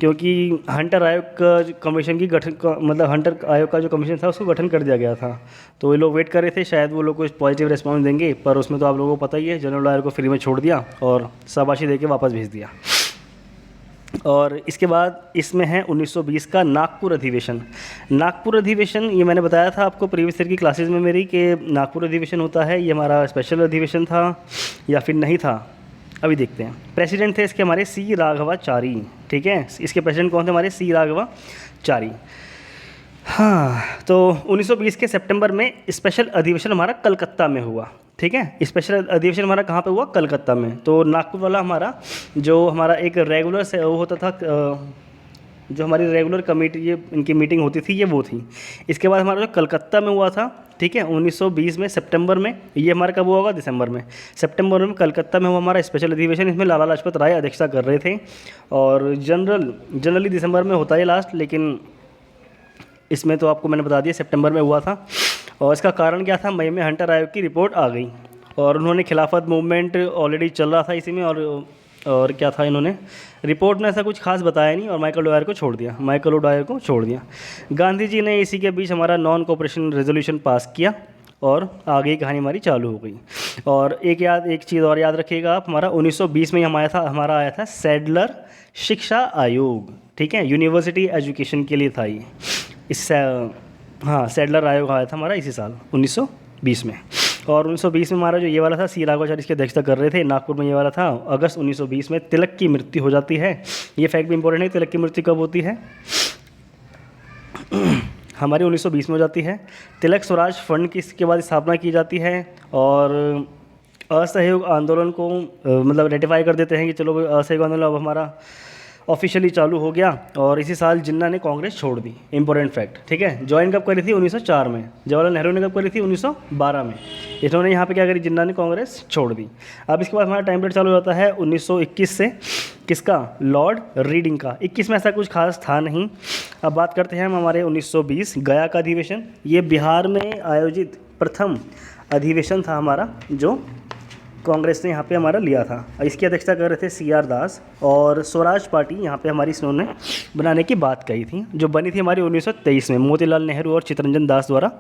क्योंकि हंटर आयोग का कमीशन की गठन मतलब हंटर आयोग का जो कमीशन था उसको गठन कर दिया गया था। तो ये लोग वेट कर रहे थे शायद वो लोग कुछ पॉजिटिव रिस्पॉन्स देंगे, पर उसमें तो आप लोगों को पता ही है, जनरल डायर को फ्री में छोड़ दिया और शाबाशी दे के वापस भेज दिया। और इसके बाद इसमें है 1920 का नागपुर अधिवेशन। नागपुर अधिवेशन ये मैंने बताया था आपको प्रीवियस ईयर की क्लासेस में मेरी, कि नागपुर अधिवेशन होता है, ये हमारा स्पेशल अधिवेशन था या फिर नहीं था, अभी देखते हैं। प्रेसिडेंट थे इसके हमारे सी राघवाचारी, ठीक है, इसके प्रेसिडेंट कौन थे हमारे, सी राघवाचारी। हाँ, तो 1920 के सितंबर में स्पेशल अधिवेशन हमारा कलकत्ता में हुआ। ठीक है, स्पेशल अधिवेशन हमारा कहाँ पे हुआ, कलकत्ता में। तो नागपुर वाला हमारा जो हमारा एक रेगुलर से वो होता था, जो हमारी रेगुलर कमेटी ये इनकी मीटिंग होती थी, ये वो थी। इसके बाद हमारा जो कलकत्ता में हुआ था, ठीक है, 1920 में सितंबर में, ये हमारा कब हुआ होगा, दिसंबर में। सितंबर में कलकत्ता में हुआ हमारा स्पेशल अधिवेशन, इसमें लाला लाजपत राय अध्यक्षता कर रहे थे। और जनरली दिसंबर में होता है लास्ट, लेकिन इसमें तो आपको मैंने बता दिया सितंबर में हुआ था। और इसका कारण क्या था, मई में हंटर आयोग की रिपोर्ट आ गई और उन्होंने खिलाफत मूवमेंट ऑलरेडी चल रहा था इसी में, और क्या था, इन्होंने रिपोर्ट में ऐसा कुछ खास बताया नहीं और माइकल ओ डायर को छोड़ दिया। गांधी जी ने इसी के बीच हमारा नॉन कोऑपरेशन रेजोल्यूशन पास किया और आगे की कहानी हमारी चालू हो गई। और एक चीज़ और याद रखिएगा आप, हमारा 1920 में हमारा आया था सैडलर शिक्षा आयोग, ठीक है, यूनिवर्सिटी एजुकेशन के लिए था ये। इससे हाँ, सैडलर आयोग आया था हमारा इसी साल 1920 में। और 1920 में हमारा जो ये वाला था, सी राघवाचारी इसकी अध्यक्षता कर रहे थे। नागपुर में ये वाला था। अगस्त 1920 में तिलक की मृत्यु हो जाती है। ये फैक्ट भी इंपॉर्टेंट है, तिलक की मृत्यु कब होती है हमारी 1920 में हो जाती है। तिलक स्वराज फंड की इसके बाद स्थापना की जाती है और असहयोग आंदोलन को मतलब रेटिफाई कर देते हैं कि चलो असहयोग आंदोलन अब हमारा ऑफिशियली चालू हो गया। और इसी साल जिन्ना ने कांग्रेस छोड़ दी, इंपॉर्टेंट फैक्ट, ठीक है। ज्वाइन कब करी थी, 1904 में। जवाहरलाल नेहरू ने कब करी थी, 1912 में। इन्होंने यहाँ पे क्या करी, जिन्ना ने कांग्रेस छोड़ दी। अब इसके बाद हमारा टाइम पीरियड चालू होता है 1921 से, किसका, लॉर्ड रीडिंग का। 21 में ऐसा कुछ खास था नहीं। अब बात करते हैं हम हमारे 1920 गया का अधिवेशन। ये बिहार में आयोजित प्रथम अधिवेशन था हमारा, जो कांग्रेस ने यहाँ पे हमारा लिया था। इसकी अध्यक्षता कर रहे थे CR दास और स्वराज पार्टी यहाँ पे हमारी इन्होंने बनाने की बात कही थी, जो बनी थी हमारी 1923 में। मोतीलाल नेहरू और चित्तरंजन दास द्वारा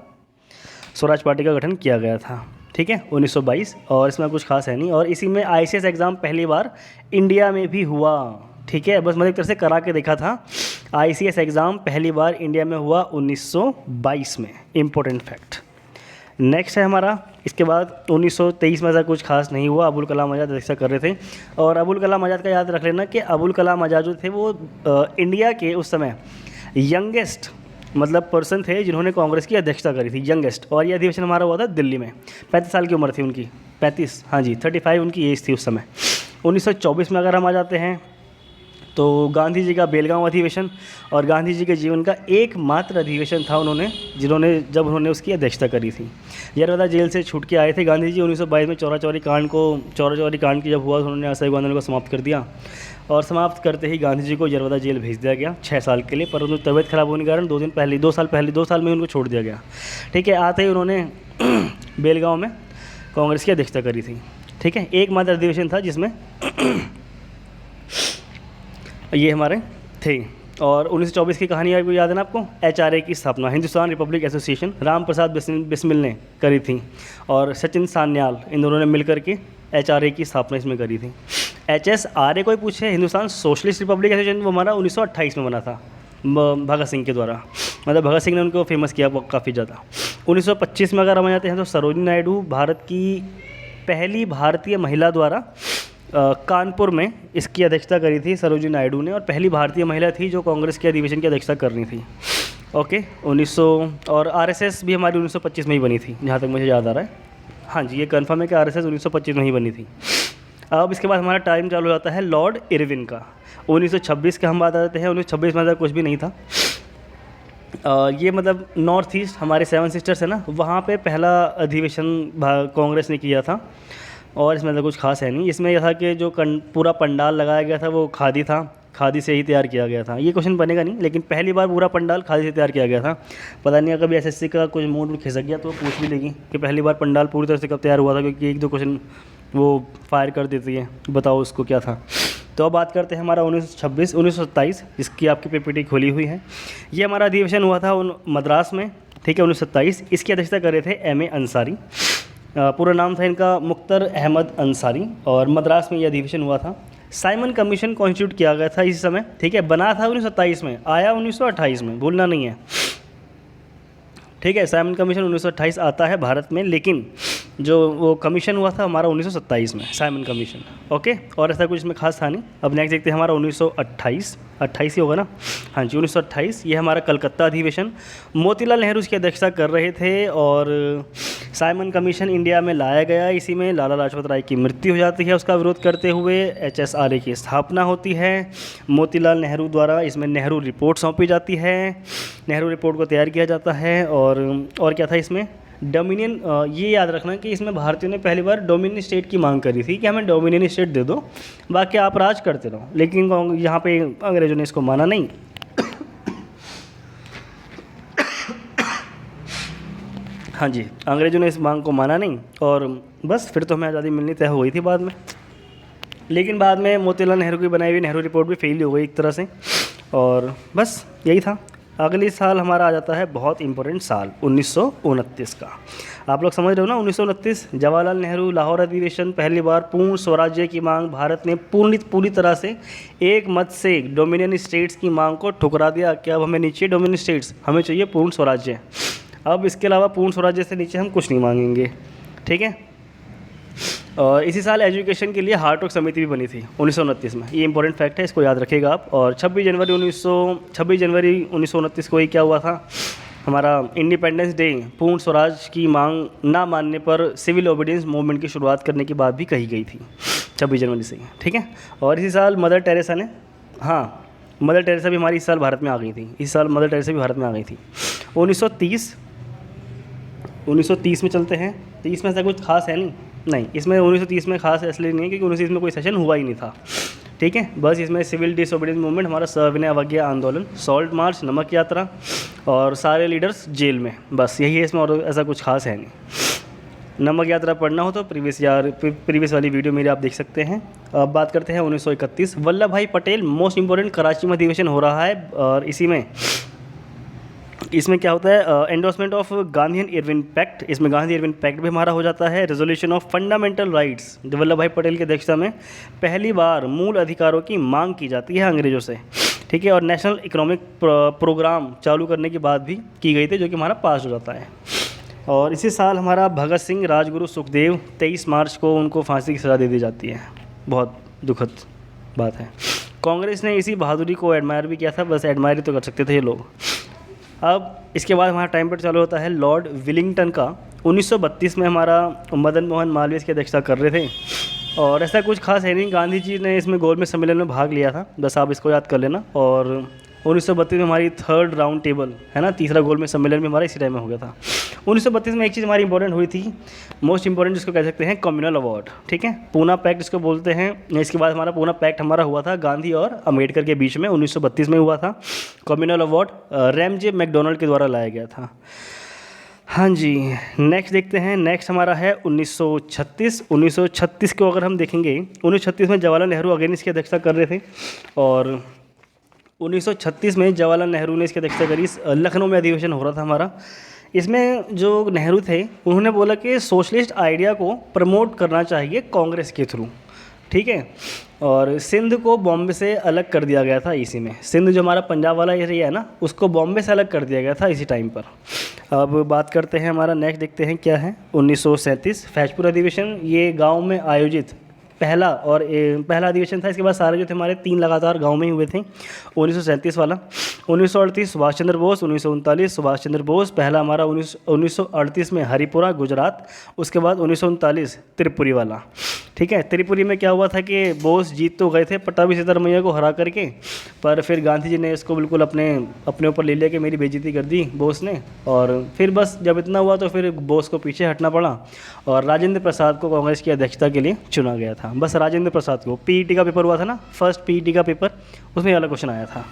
स्वराज पार्टी का गठन किया गया था, ठीक है, 1922। और इसमें कुछ खास है नहीं। और इसी में ICS एग्ज़ाम पहली बार इंडिया में भी हुआ, ठीक है, बस मैंने एक तरह से करा के देखा था। ICS एग्ज़ाम पहली बार इंडिया में हुआ 1922 में, इम्पोर्टेंट फैक्ट। नेक्स्ट है हमारा, इसके बाद 1923 में ऐसा कुछ खास नहीं हुआ। अबुल कलाम आज़ाद अध्यक्षता कर रहे थे। और अबुल कलाम आज़ाद का याद रख लेना कि अबुल कलाम आज़ाद जो थे वो इंडिया के उस समय यंगेस्ट मतलब पर्सन थे जिन्होंने कांग्रेस की अध्यक्षता करी थी, यंगेस्ट। और ये अधिवेशन हमारा हुआ था दिल्ली में। 35 साल की उम्र थी उनकी, 35, हाँ जी 35 उनकी एज थी उस समय। 1924 में अगर हम आ जाते हैं तो गांधी जी का बेलगांव अधिवेशन, और गांधी जी के जीवन का एकमात्र अधिवेशन था जब उन्होंने उसकी अध्यक्षता करी थी। यरवदा जेल से छूट के आए थे गांधी जी 1922 में। चौरा चौरी कांड की जब हुआ तो उन्होंने असहयोग आंदोलन को समाप्त कर दिया, और समाप्त करते ही गांधी जी को यरवदा जेल भेज दिया गया 6 साल के लिए, परंतु तबीयत खराब होने के कारण 2 साल में उनको छोड़ दिया गया। ठीक है, आते ही उन्होंने बेलगांव में कांग्रेस की अध्यक्षता करी थी। ठीक है, एकमात्र अधिवेशन था जिसमें ये हमारे थे। और 1924 की कहानी आपको याद है ना आपको? HRA की स्थापना, हिंदुस्तान रिपब्लिक एसोसिएशन, राम प्रसाद बिस्मिल ने करी थी, और सचिन सान्याल, इन दोनों ने मिलकर के HRA की स्थापना इसमें करी थी। HSRA कोई पूछे, हिंदुस्तान सोशलिस्ट रिपब्लिक एसोसिएशन, वो हमारा 1928 में बना था भगत सिंह के द्वारा। मतलब भगत सिंह ने उनको फेमस किया काफ़ी ज़्यादा। 1925 में अगर हम आ जाते हैं तो सरोजिनी नायडू, भारत की पहली भारतीय महिला द्वारा कानपुर में इसकी अध्यक्षता करी थी सरोजिनी नायडू ने, और पहली भारतीय महिला थी जो कांग्रेस के अधिवेशन की अध्यक्षता करनी थी। ओके, 1900। और RSS भी हमारी 1925 में ही बनी थी जहाँ तक मुझे याद आ रहा है। हाँ जी, ये कन्फर्म है कि RSS 1925 में ही बनी थी। अब इसके बाद हमारा टाइम चालू हो जाता है लॉर्ड इरविन का। 1926 का हम बात आते हैं। 1926 में कुछ भी नहीं था। ये मतलब नॉर्थ ईस्ट हमारे 7 सिस्टर्स है ना, वहाँ पे पहला अधिवेशन कांग्रेस ने किया था, और इसमें तो कुछ खास है नहीं। इसमें यह था कि जो पूरा पंडाल लगाया गया था वो खादी था, खादी से ही तैयार किया गया था। ये क्वेश्चन बनेगा नहीं, लेकिन पहली बार पूरा पंडाल खादी से तैयार किया गया था। पता नहीं कभी SSC का कुछ मूड खिसक गया तो पूछ भी लेगी कि पहली बार पंडाल पूरी तरह से कब तैयार हुआ था, क्योंकि 1-2 क्वेश्चन वो फायर कर देती है, बताओ उसको क्या था। तो अब बात करते हैं हमारा 1927, जिसकी आपकी PPT खोली हुई है। ये हमारा अधिवेशन हुआ था मद्रास में। ठीक है, 1927। इसकी अध्यक्षता कर रहे थे MA अंसारी। पूरा नाम था इनका मुख्तर अहमद अंसारी, और मद्रास में ये अधिवेशन हुआ था। साइमन कमीशन कॉन्स्टिट्यूट किया गया था इस समय। ठीक है, बना था 1927 में, आया 1928 में, भूलना नहीं है। ठीक है, साइमन कमीशन 1928 आता है भारत में, लेकिन जो वो कमीशन हुआ था हमारा 1927 में, साइमन कमीशन। ओके, और ऐसा कुछ इसमें खास था नहीं। अब नेक्स्ट देखते हैं हमारा 1928 ही होगा ना? हाँ जी, 1928। ये हमारा कलकत्ता अधिवेशन, मोतीलाल नेहरू इसकी अध्यक्षता कर रहे थे, और साइमन कमीशन इंडिया में लाया गया। इसी में लाला लाजपत राय की मृत्यु हो जाती है, उसका विरोध करते हुए HSRA की स्थापना होती है मोतीलाल नेहरू द्वारा। इसमें नेहरू रिपोर्ट सौंपी जाती है, नेहरू रिपोर्ट को तैयार किया जाता है। और क्या था इसमें? डोमिनियन। ये याद रखना कि इसमें भारतीयों ने पहली बार डोमिनियन स्टेट की मांग करी थी कि हमें डोमिनियन स्टेट दे दो, बाकी आप राज करते रहो। लेकिन यहाँ पे अंग्रेजों ने इसको माना नहीं। हाँ जी, अंग्रेजों ने इस मांग को माना नहीं, और बस फिर तो हमें आज़ादी मिलनी तय हो गई थी बाद में। लेकिन बाद में मोतीलाल नेहरू की बनाई हुई नेहरू रिपोर्ट भी फेल हो गई एक तरह से, और बस यही था। अगली साल हमारा आ जाता है बहुत इंपॉर्टेंट साल 1929 का। आप लोग समझ रहे हो ना? 1929 जवाहरलाल नेहरू लाहौर अधिवेशन। पहली बार पूर्ण स्वराज्य की मांग, भारत ने पूरी तरह से एक मत से डोमिनियन स्टेट्स की मांग को ठुकरा दिया कि अब हमें नीचे डोमिनियन स्टेट्स, हमें चाहिए पूर्ण स्वराज्य। अब इसके अलावा पूर्ण स्वराज्य से नीचे हम कुछ नहीं मांगेंगे। ठीक है, और इसी साल एजुकेशन के लिए हार्टोग समिति भी बनी थी 1929 में। ये इंपॉर्टेंट फैक्ट है, इसको याद रखिएगा आप। और 26 जनवरी 1929 को ये क्या हुआ था? हमारा इंडिपेंडेंस डे। पूर्ण स्वराज की मांग ना मानने पर सिविल ओबीडियंस मूवमेंट की शुरुआत करने की बात भी कही गई थी 26 जनवरी से। ठीक है, और इसी साल मदर टेरेसा ने, हाँ मदर टेरेसा भी हमारी इस साल भारत में आ गई थी। इस साल मदर टेरेसा भी भारत में आ गई थी। 1930 में चलते हैं। 30 में ऐसा कुछ खास है नहीं, इसमें 1930 में खास इसलिए नहीं है क्योंकि 1930 में कोई सेशन हुआ ही नहीं था। ठीक है, बस इसमें सिविल डिसोबीडियंस मूवमेंट, हमारा सविनय अवज्ञा आंदोलन, सॉल्ट मार्च, नमक यात्रा, और सारे लीडर्स जेल में, बस यही है इसमें, और ऐसा कुछ खास है नहीं। नमक यात्रा पढ़ना हो तो प्रीवियस वाली वीडियो मेरी आप देख सकते हैं। अब बात करते हैं 1931, वल्लभ भाई पटेल मोस्ट इंपॉर्टेंट कराची में अधिवेशन हो रहा है, और इसमें क्या होता है? Endorsement of Gandhi and Irwin pact. इसमें गांधी इरविन पैक्ट भी हमारा हो जाता है। Resolution of fundamental rights, Vallabh Bhai Patel की अध्यक्षता में पहली बार मूल अधिकारों की मांग की जाती है अंग्रेजों से। ठीक है, और नेशनल इकोनॉमिक प्रोग्राम चालू करने की बात भी की गई थी, जो कि हमारा पास हो जाता है। और इसी साल हमारा भगत सिंह, राजगुरु सुखदेव, 23 मार्च को उनको फांसी की सज़ा दे दी जाती है। बहुत दुखद बात है। कांग्रेस ने इसी बहादुरी को एडमायर भी किया था, बस एडमायर ही तो कर सकते थे ये लोग। अब इसके बाद हमारा टाइम पीरियड चालू होता है लॉर्ड विलिंगटन का। 1932 में हमारा मदन मोहन मालवीय इसकी अध्यक्षता कर रहे थे, और ऐसा कुछ खास है नहीं, गांधी जी ने इसमें गोलमेज सम्मेलन में भाग लिया था, बस आप इसको याद कर लेना। और 1932 में हमारी थर्ड राउंड टेबल है ना, तीसरा गोलमेज सम्मेलन में हमारा इसी टाइम में हो गया था। 1932 में एक चीज़ हमारी इंपॉर्टेंट हुई थी, मोस्ट इंपॉर्टेंट जिसको कह सकते हैं कम्युनल अवार्ड, ठीक है, पूना पैक्ट जिसको बोलते हैं। इसके बाद हमारा पूना पैक्ट हमारा हुआ था गांधी और अम्बेडकर के बीच में, 1932 में हुआ था। कम्युनल अवार्ड रैमजे मैकडोनल्ड के द्वारा लाया गया था। हाँ जी, नेक्स्ट देखते हैं। नेक्स्ट हमारा है 1936। 1936 को अगर हम देखेंगे, 1936 में जवाहरलाल नेहरू अगेन इसकी अध्यक्षता कर रहे थे, और 1936 में जवाहरलाल नेहरू ने इसकी अध्यक्षता करी। लखनऊ में अधिवेशन हो रहा था हमारा। इसमें जो नेहरू थे उन्होंने बोला कि सोशलिस्ट आइडिया को प्रमोट करना चाहिए कांग्रेस के थ्रू, ठीक है। और सिंध को बॉम्बे से अलग कर दिया गया था इसी में। सिंध जो हमारा पंजाब वाला एरिया है ना, उसको बॉम्बे से अलग कर दिया गया था इसी टाइम पर। अब बात करते हैं हमारा नेक्स्ट, देखते हैं क्या है। 1937 फैजपुर अधिवेशन, ये गांव में आयोजित पहला अधिवेशन था। इसके बाद सारे जो थे हमारे 3 लगातार गांव में ही हुए थे। 1937 वाला। 1938 सुभाष चंद्र बोस। 1939 सुभाष चंद्र बोस, पहला हमारा 1938 में हरिपुरा गुजरात। उसके बाद 1939 त्रिपुरी वाला, ठीक है। त्रिपुरी में क्या हुआ था कि बोस जीत तो गए थे पट्टाभी सिद्धारमैया को हरा करके, पर फिर गांधी जी ने इसको बिल्कुल अपने ऊपर ले लिया कि मेरी बेइज्जती कर दी बोस ने। और फिर बस जब इतना हुआ तो फिर बोस को पीछे हटना पड़ा, और राजेंद्र प्रसाद को कांग्रेस की अध्यक्षता के लिए चुना गया था। बस राजेंद्र प्रसाद को, पीईटी का पेपर हुआ था ना, फर्स्ट पीईटी का पेपर, उसमें वाला क्वेश्चन आया था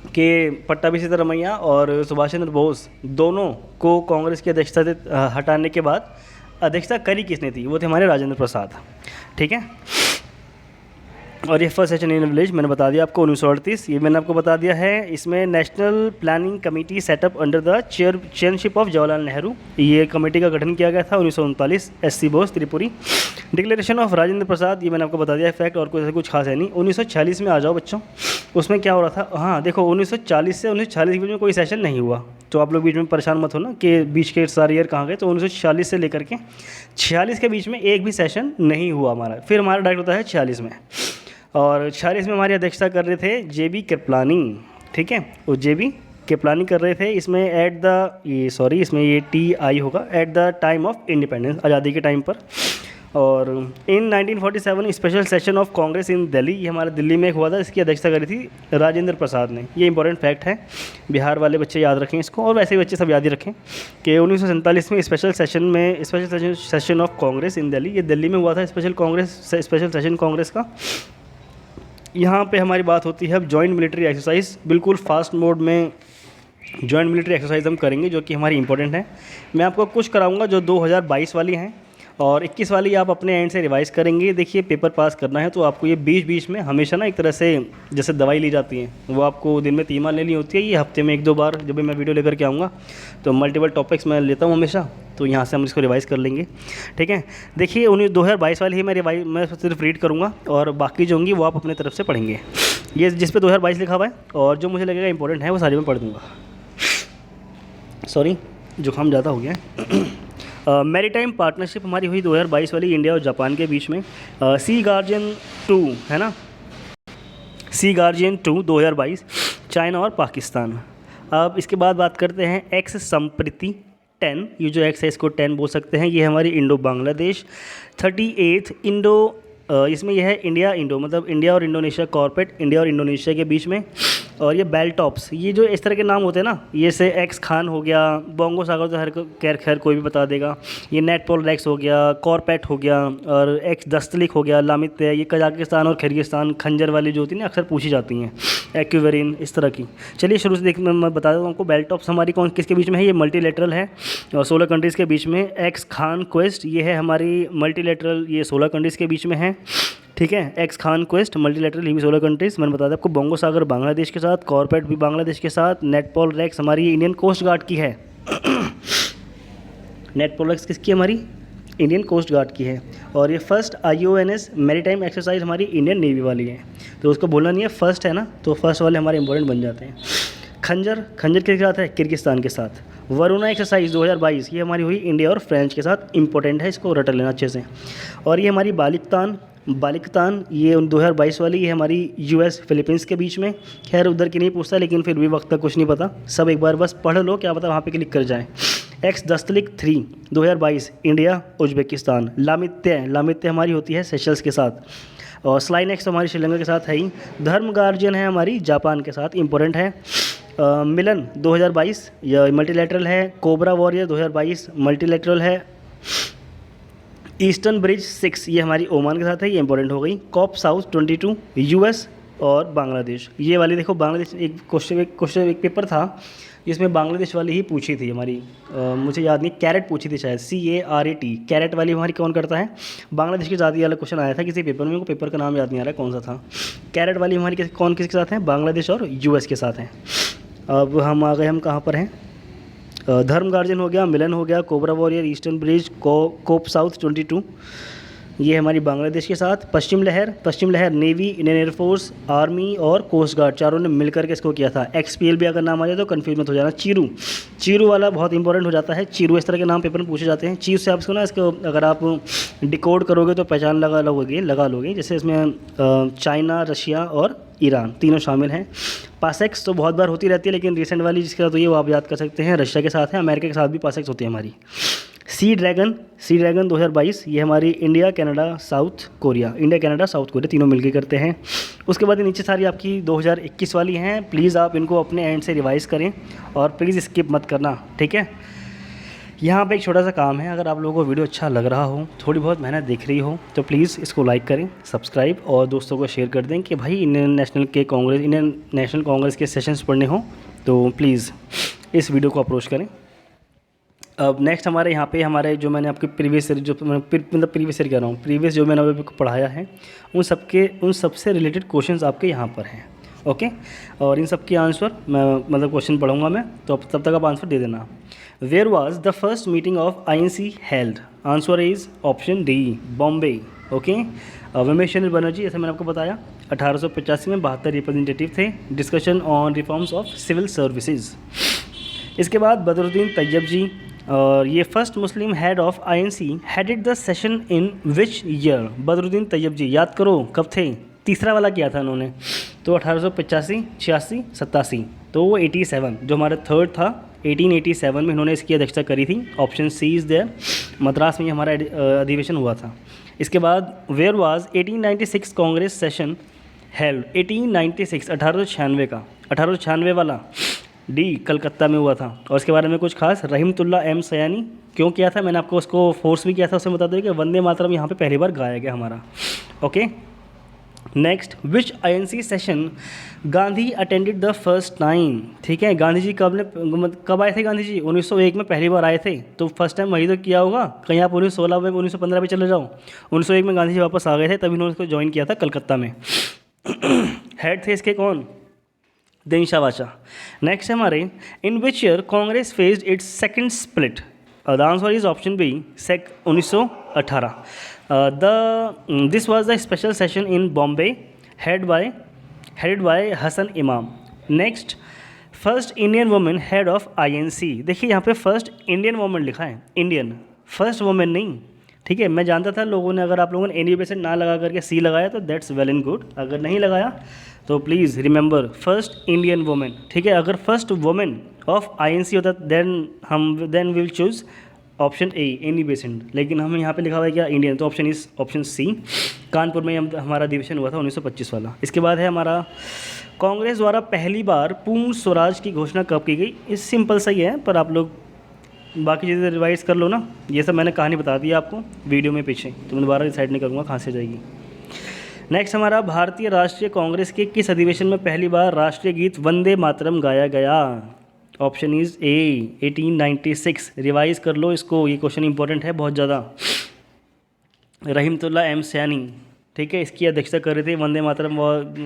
कि पट्टाभी सिद्धारमैया और सुभाष चंद्र बोस दोनों को कांग्रेस की अध्यक्षता से हटाने के बाद अध्यक्षता करी किसने थी, वो थे हमारे राजेंद्र प्रसाद, ठीक है। और ये फर्स्ट सेशन इन विलेज मैंने बता दिया आपको 1938, ये मैंने आपको बता दिया है। इसमें national planning committee setup under the chairship of Jawaharlal Nehru, ये कमेटी का गठन किया गया था 1939। SC Bose Tripuri. Declaration of Rajendra Prasad, ये मैंने आपको बता दिया फैक्ट, और कुछ खास है नहीं। 1946 में आ जाओ बच्चों, उसमें क्या हो रहा था। हाँ देखो, 1940 से 1946 के बीच में कोई सेशन नहीं हुआ, तो आप लोग बीच में परेशान मत हो ना कि बीच के सारे ईयर कहाँ गए। तो 1946 से लेकर के 46 के बीच में एक भी सेशन नहीं हुआ हमारा। फिर हमारा डायरेक्ट होता है 46 में, और 46 में हमारी अध्यक्षता कर रहे थे जेबी कृपलानी, ठीक है। वो जेबी कृपलानी कर रहे थे। इसमें इसमें ये TI होगा, at the time of independence, आज़ादी के टाइम पर। और इन 1947 स्पेशल सेशन ऑफ कांग्रेस इन दिल्ली, ये हमारा दिल्ली में एक हुआ था, इसकी अध्यक्षता करी थी राजेंद्र प्रसाद ने। ये इंपॉर्टेंट फैक्ट है, बिहार वाले बच्चे याद रखें इसको, और वैसे ही बच्चे सब याद ही रखें कि 1947 में स्पेशल सेशन ऑफ कांग्रेस इन दिल्ली, ये दिल्ली में हुआ था स्पेशल सेशन कांग्रेस का। यहाँ पे हमारी बात होती है अब जॉइंट मिलिट्री एक्सरसाइज, बिल्कुल फास्ट मोड में जॉइंट मिलिट्री एक्सरसाइज हम करेंगे, जो कि हमारी इंपॉर्टेंट है। मैं आपको कुछ कराऊंगा जो 2022 वाली हैं, और 21 वाली आप अपने एंड से रिवाइज़ करेंगे। देखिए, पेपर पास करना है तो आपको ये बीच में हमेशा ना एक तरह से जैसे दवाई ली जाती है, वो आपको दिन में 3 बार लेनी होती है। ये हफ्ते में 1-2 बार जब भी मैं वीडियो लेकर के आऊँगा तो मल्टीपल टॉपिक्स मैं लेता हूँ हमेशा, तो यहाँ से हम इसको रिवाइज़ कर लेंगे, ठीक है। देखिए 2022 वाली ही मैं सिर्फ रीड करूँगा, और बाकी जो होंगी वो आप अपने तरफ से पढ़ेंगे। ये जिस पे 2022 लिखा हुआ है और जो मुझे लगेगा इंपॉर्टेंट है वो सारी मैं पढ़ दूँगा। सॉरी, जुकाम ज़्यादा हो गया है। मैरीटाइम पार्टनरशिप हमारी हुई 2022 वाली इंडिया और जापान के बीच में। सी गार्जियन 2 है ना, सी गार्जियन 2 2022, चाइना और पाकिस्तान। अब इसके बाद बात करते हैं एक्स संप्रति 10, ये जो एक्स है इसको 10 बोल सकते हैं। ये हमारी इंडो बांग्लादेश। 38 इसमें यह है इंडिया इंडो, मतलब इंडिया और इंडोनेशिया कॉर्पोरेट, इंडिया और इंडोनेशिया के बीच में। और ये बेल्टॉप्स, ये जो इस तरह के नाम होते हैं ना, ये से एक्स खान हो गया, बोंगो सागर तो खैर कोई भी बता देगा। ये नेटपोल रेक्स हो गया, कॉर्पेट हो गया, और एक्स दस्तलिक हो गया, लामित है, ये कजाकिस्तान और किर्गिस्तान, खंजर वाली जो होती है ना अक्सर पूछी जाती हैं, एक्यूवेरिन, इस तरह की। चलिए शुरू से मैं बता देता हूँ आपको। बेल्टॉप्स हमारी किसके बीच में है, ये मल्टीलेटरल है, और 16 कंट्रीज़ के बीच में। एक्स खान क्वेस्ट, ये है हमारी मल्टीलेटरल, ये 16 कंट्रीज़ के बीच में है, ठीक है। एक्स खान क्वेस्ट मल्टीलेटरल, ये भी 16 कंट्रीज़। मैंने बता दिया आपको। बोंगो सागर बांग्लादेश के साथ, कॉर्पेट भी बांग्लादेश के साथ। नेटपोल रेक्स हमारी इंडियन कोस्ट गार्ड की है। नेटपोल रेक्स किसकी, हमारी इंडियन कोस्ट गार्ड की है। और ये फर्स्ट IONS मैरीटाइम एक्सरसाइज हमारी इंडियन नेवी वाली है, तो उसको बोलना नहीं है, फर्स्ट है ना, तो फर्स्ट वाले हमारे इंपॉर्टेंट बन जाते हैं। खंजर किसके साथ है, किर्गिस्तान के साथ। वरुणा एक्सरसाइज 2022, ये हमारी हुई इंडिया और फ्रांस के साथ, इंपॉर्टेंट है, इसको रट लेना अच्छे से। और ये हमारी बालिकतान बालिकतान, ये 2022 वाली, ये हमारी यूएस फिलीपींस के बीच में। खैर उधर की नहीं पूछता, लेकिन फिर भी वक्त का कुछ नहीं पता, सब एक बार बस पढ़ लो, क्या पता वहाँ पे क्लिक कर जाएं। Ex Dustlik 3 2022 India Uzbekistan. लामित्य हमारी होती है सेशल्स के साथ, और स्लाइन एक्स तो हमारी श्रीलंका के साथ है ही। धर्म गार्जियन है हमारी जापान के साथ, इंपॉर्टेंट है। मिलन 2022 यह मल्टीलेटरल है। कोबरा वॉरियर 2022 मल्टीलेटरल है। ईस्टर्न ब्रिज 6 ये हमारी ओमान के साथ है, ये इंपॉर्टेंट हो गई। कॉप साउथ 22 यूएस और बांग्लादेश। ये वाली देखो बांग्लादेश, एक पेपर था जिसमें बांग्लादेश वाली ही पूछी थी हमारी, मुझे याद नहीं, कैरेट पूछी थी शायद, CARET, कैरेट वाली हमारी कौन करता है, बांग्लादेश के साथ ये वाला क्वेश्चन आया था किसी पेपर में, को पेपर का नाम याद नहीं आ रहा है कौन सा था। कैरेट वाली हमारी किसके साथ है, बांग्लादेश और यूएस के साथ हैं। अब हम आ गए, हम कहाँ पर हैं, धर्म गार्जियन हो गया, मिलन हो गया, कोबरा वॉरियर, ईस्टर्न ब्रिज, कोप साउथ 22 ये हमारी बांग्लादेश के साथ। पश्चिम लहर नेवी, इंडियन एयरफोर्स, आर्मी और कोस्ट गार्ड, चारों ने मिलकर के इसको किया था। XPL भी अगर नाम आ जाए तो कन्फ्यूज मत हो जाना। चीरू वाला बहुत इंपॉर्टेंट हो जाता है, चीरू इस तरह के नाम पेपर में पूछे जाते हैं। चीरू से आप इसको ना, इसको अगर आप डिकोड करोगे तो पहचान लगा लोगे, जैसे इसमें चाइना, रशिया और ईरान तीनों शामिल हैं। पासेक्स तो बहुत बार होती रहती है, लेकिन रिसेंट वाली जिसके साथ हुई है वो आप याद कर सकते हैं, रशिया के साथ है। अमेरिका के साथ भी पासेक्स होती है हमारी। सी ड्रैगन 2022 ये हमारी इंडिया, कनाडा, साउथ कोरिया तीनों मिलकर करते हैं। उसके बाद नीचे सारी आपकी 2021 वाली हैं। प्लीज़ आप इनको अपने एंड से रिवाइज़ करें और प्लीज़ स्किप मत करना, ठीक है। यहाँ पे एक छोटा सा काम है, अगर आप लोगों को वीडियो अच्छा लग रहा हो, थोड़ी बहुत मेहनत दिख रही हो, तो प्लीज़ इसको लाइक करें, सब्सक्राइब और दोस्तों को शेयर कर दें कि भाई इंडियन नेशनल कांग्रेस के सेशंस पढ़ने हो तो प्लीज़ इस वीडियो को अप्रोच करें। अब नेक्स्ट हमारे यहाँ पे हमारे जो मैंने आपके प्रीवियस जो मैंने आपको पढ़ाया है उन सबसे रिलेटेड क्वेश्चंस आपके यहाँ पर हैं, ओके। और इन सब के आंसर मैं क्वेश्चन पढ़ूंगा मैं, तो तब तक आप आंसर दे देना। Where was the first meeting of INC held? Answer is option D, Bombay, okay. Ramesh Chandra Banerjee, जैसे मैंने आपको बताया 1885 में 72 रिप्रेजेंटेटिव थे। Discussion on reforms of civil services. इसके बाद बदरुद्दीन तैयब जी, और ये first Muslim head of INC headed the session in which year? Badruddin Tyabji, याद करो कब थे, तीसरा वाला किया था उन्होंने, तो 1885, 86, 87, तो वो 87 जो हमारा थर्ड था 1887 में इन्होंने इसकी अध्यक्षता करी थी। Option C is there, Madras में ही हमारा अधिवेशन हुआ था। इसके बाद where was 1896 Congress session held? 1896 1896 का 1896 वाला डी, कलकत्ता में हुआ था। और इसके बारे में कुछ खास, रहीमतुल्लाह एम सयानी, क्यों किया था, मैंने आपको उसको फोर्स भी किया था, उसमें बता दें कि वंदे मातरम यहाँ पे पहली बार गाया गया हमारा, okay. Next, which INC session Gandhi attended the first time? ठीक है, गांधी जी कब आए थे? गांधी जी 1901 में पहली बार आए थे, तो फर्स्ट टाइम वही तो किया होगा। कहीं आप 1916 में 1915 में चले जाओ, 1901 में गांधी जी वापस आ गए थे, तभी उन्होंने इसको ज्वाइन किया था कलकत्ता में। हेड थे इसके कौन? देनिशा वाचा। नेक्स्ट हमारे, in which year Congress faced its second split? The answer is option B, 1918। This was the special session in Bombay headed by Hasan Imam. Next, first Indian women head of INC। देखिए यहाँ पे फर्स्ट इंडियन वुमेन लिखा है, Indian, first women नहीं, ठीक है। मैं जानता था लोगों ने, अगर आप लोगों ने NUB ना लगा करके C लगाया तो दैट्स वेल एंड गुड, अगर नहीं लगाया तो please remember first Indian women, ठीक है। अगर फर्स्ट वुमेन ऑफ INC होता then we will choose option A, Annie Besant, लेकिन हमें यहाँ पे लिखा हुआ है क्या, इंडियन, तो ऑप्शन सी। कानपुर में हमारा अधिवेशन हुआ था 1925 वाला। इसके बाद है हमारा, कांग्रेस द्वारा पहली बार पूर्ण स्वराज की घोषणा कब की गई? इस सिंपल सही है, पर आप लोग बाकी चीज़ें रिवाइज कर लो ना, ये सब मैंने कहानी बता दी आपको वीडियो में पीछे, तो मैं दोबारा डिसाइड नहीं करूँगा कहाँ से जाएगी। नेक्स्ट हमारा, भारतीय राष्ट्रीय कांग्रेस के किस अधिवेशन में पहली बार राष्ट्रीय गीत वंदे मातरम गाया गया? Option is a, 1896। रिवाइज कर लो इसको, ये क्वेश्चन इंपॉर्टेंट है बहुत ज़्यादा। रहीमतुल्लाह एम सयानी, ठीक है, इसकी अध्यक्षता कर रहे थे। वंदे मातरम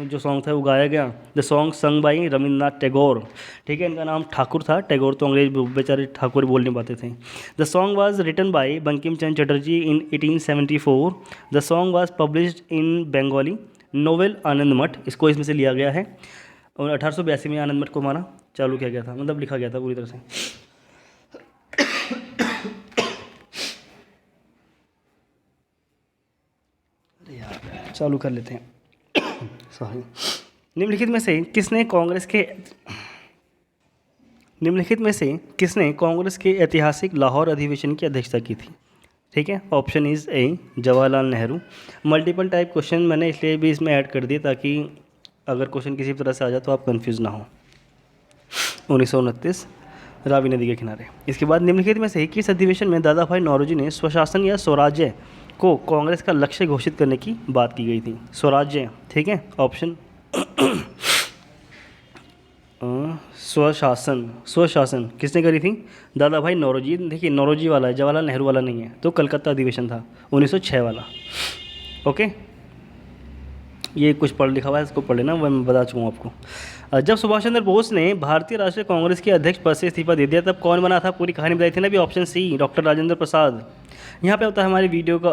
जो सॉन्ग था वो गाया गया। द सॉन्ग संग बाई रविंद्रनाथ टैगोर, ठीक है, इनका नाम ठाकुर था, टैगोर तो अंग्रेज बेचारे ठाकुर बोल नहीं पाते थे। The song was written by Bankim Chandra Chatterjee in 1874। The song was published in Bengali novel Anand Math, इसको इसमें से लिया गया है। और 1882 में आनंद मठ को हमारा चालू किया गया था, मतलब लिखा गया था पूरी तरह से। अरे यार चालू कर लेते हैं। सॉरी। निम्नलिखित में से किसने कांग्रेस के ऐतिहासिक लाहौर अधिवेशन की अध्यक्षता की थी? ठीक है, option is a Jawaharlal Nehru. Multiple type question मैंने इसलिए भी इसमें ऐड कर दिए ताकि अगर क्वेश्चन किसी भी तरह से आ जाए तो आप कंफ्यूज ना हो। 1929 रावी नदी के किनारे। इसके बाद निम्नलिखित में से किस अधिवेशन में दादा भाई नौरोजी ने स्वशासन या स्वराज्य को कांग्रेस का लक्ष्य घोषित करने की बात की गई थी? स्वराज्य, ठीक है, ऑप्शन स्वशासन किसने करी थी? दादा भाई नौरोजी। देखिए नौरोजी वाला है, जवाहरलाल नेहरू वाला नहीं है, तो कलकत्ता अधिवेशन था 1906 वाला। ओके, ये कुछ पढ़ लिखा हुआ है, इसको पढ़ लेना, वो मैं बता चुका हूँ आपको। जब सुभाष चंद्र बोस ने भारतीय राष्ट्रीय कांग्रेस के अध्यक्ष पद से इस्तीफा दे दिया तब कौन बना था? पूरी कहानी बताई थी ना अभी, option C doctor Rajendra Prasad. यहाँ पे होता है हमारी वीडियो का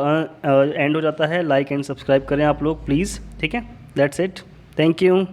एंड हो जाता है। लाइक एंड सब्सक्राइब करें आप लोग प्लीज़, ठीक है। That's it, thank you.